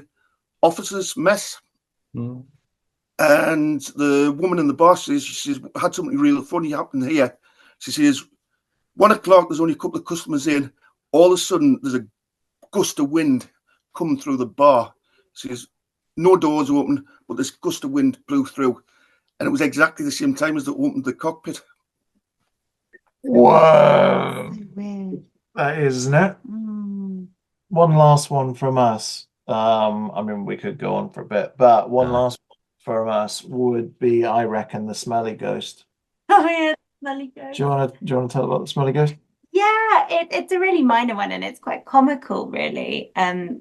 officers' mess. And the woman in the bar says, she says, had something really funny happen here. She says, 1 o'clock, there's only a couple of customers in. All of a sudden, there's a gust of wind coming through the bar. She says, no doors open, but this gust of wind blew through. And it was exactly the same time as they opened the cockpit. Whoa. That is, isn't it? One last one from us. I mean, we could go on for a bit, but one last one from us would be, I reckon, the smelly ghost. Oh yeah, smelly ghost. Do you want to tell about the smelly ghost? Yeah, it's a really minor one and it's quite comical, really.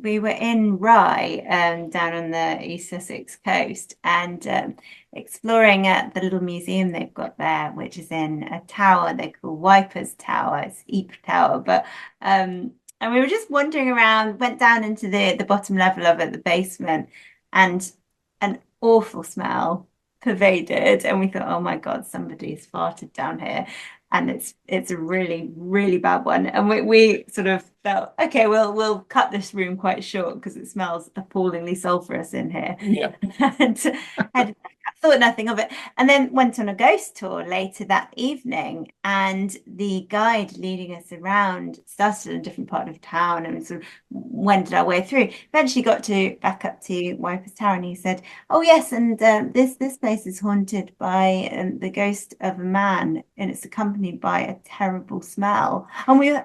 We were in Rye, down on the East Sussex coast, and exploring at the little museum they've got there, which is in a tower they call Wipers Tower. It's Ypres Tower, but and we were just wandering around, went down into the bottom level of it, the basement, and an awful smell pervaded, and we thought, oh my God, somebody's farted down here. And it's a really, really bad one. And we sort of felt, okay, we'll cut this room quite short because it smells appallingly sulfurous in here. Yeah. And had thought nothing of it. And then went on a ghost tour later that evening. And the guide leading us around started in a different part of town and sort of wended our way through. Eventually got back up to Wipers Tower, and he said, oh yes, and this place is haunted by the ghost of a man, and it's accompanied by a terrible smell. And we were,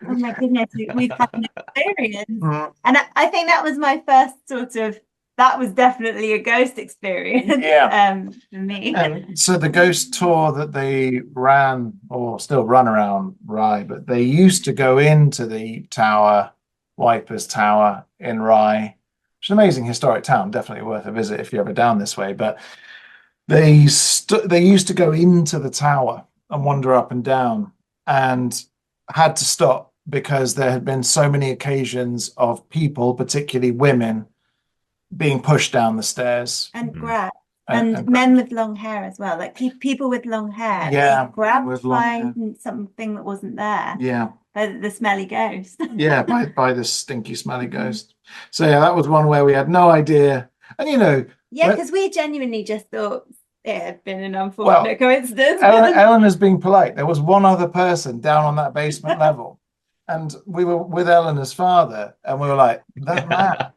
oh my goodness, we've had an experience. And I think that was my first that was definitely a ghost experience. For me. And so the ghost tour that they ran, or still run around Rye, but they used to go into the tower, Wipers Tower in Rye, which is an amazing historic town, definitely worth a visit if you're ever down this way. But they used to go into the tower and wander up and down, and had to stop because there had been so many occasions of people, particularly women, being pushed down the stairs and grabbed, and men with long hair as well, like people with long hair, grabbed by something that wasn't there, by the smelly ghost. by the stinky smelly ghost. So that was one where we had no idea, and because we genuinely just thought it had been an unfortunate coincidence. Eleanor's being polite. There was one other person down on that basement level, and we were with Eleanor's father, and we were like, that man.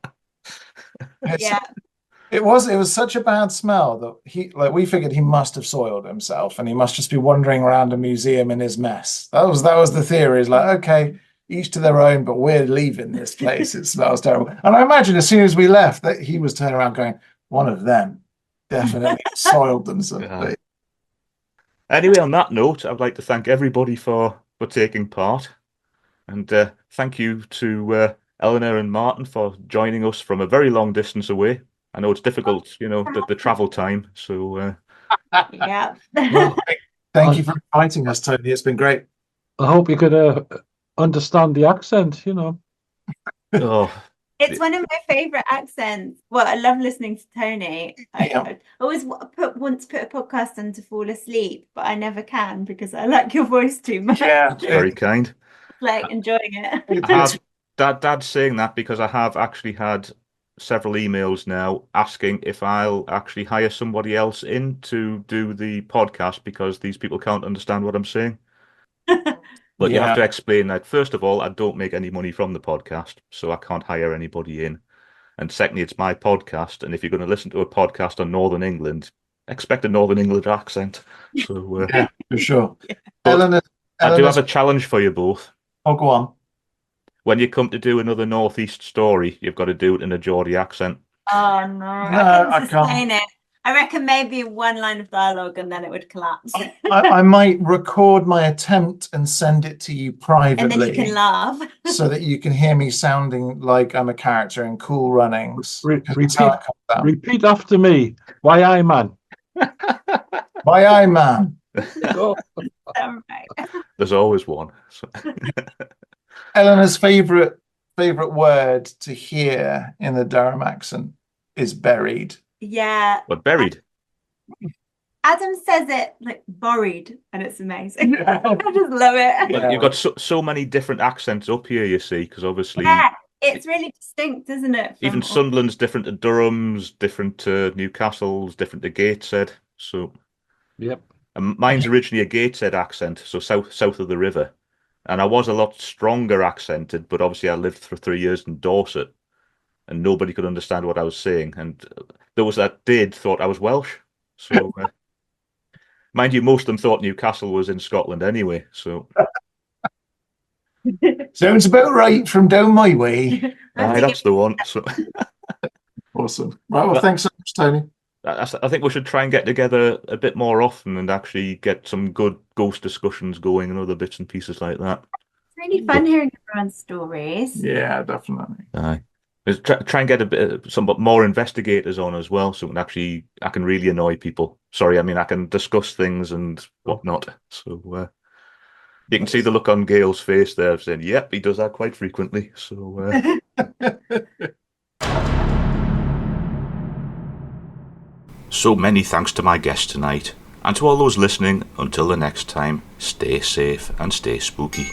It was such a bad smell that we figured he must have soiled himself, and he must just be wandering around a museum in his mess. That was the theory. It's like, okay, each to their own, but we're leaving this place. It smells terrible. And I imagine as soon as we left that he was turning around going, one of them definitely soiled themselves. Anyway, on that note, I'd like to thank everybody for taking part, and thank you to Eleanor and Martin for joining us from a very long distance away. I know it's difficult, the travel time. So well, thank you for inviting us, Tony. It's been great. I hope you could understand the accent. Oh, it's one of my favorite accents. Well, I love listening to Tony. I always want to put a podcast on to fall asleep, but I never can because I like your voice too much. Very kind. Like enjoying it. Dad's saying that because I have actually had several emails now asking if I'll actually hire somebody else in to do the podcast because these people can't understand what I'm saying. But you have to explain that, first of all, I don't make any money from the podcast, so I can't hire anybody in. And secondly, it's my podcast, and if you're going to listen to a podcast on Northern England, expect a Northern England accent. So for sure. I do have a challenge for you both. Oh, go on. When you come to do another Northeast story, you've got to do it in a Geordie accent. Oh no, I can't. It. I reckon maybe one line of dialogue and then it would collapse. I might record my attempt and send it to you privately. And then you can laugh. So that you can hear me sounding like I'm a character in Cool Runnings. Repeat after me. Why I man? Why I man? There's always one. Eleanor's favorite word to hear in the Durham accent is buried. Yeah. But buried. Adam says it like buried, and it's amazing. I just love it. But you've got so many different accents up here, you see, because obviously it's really distinct, isn't it? Even Sunderland's different to Durham's, different to Newcastle's, different to Gateshead. So and mine's originally a Gateshead accent, so south of the river. And I was a lot stronger accented, but obviously I lived for 3 years in Dorset and nobody could understand what I was saying. And those that did thought I was Welsh. So, mind you, most of them thought Newcastle was in Scotland anyway. So, sounds about right from down my way. That's the one. So. Awesome. Right, well, thanks so much, Tony. I think we should try and get together a bit more often and actually get some good ghost discussions going and other bits and pieces like that. It's really fun hearing everyone's stories. Yeah, definitely. Aye. Try and get a bit some more investigators on as well, so I can really annoy people. Sorry, I mean I can discuss things and whatnot. So you can see the look on Gail's face there, saying, "Yep, he does that quite frequently." So. So many thanks to my guest tonight, and to all those listening. Until the next time, stay safe and stay spooky.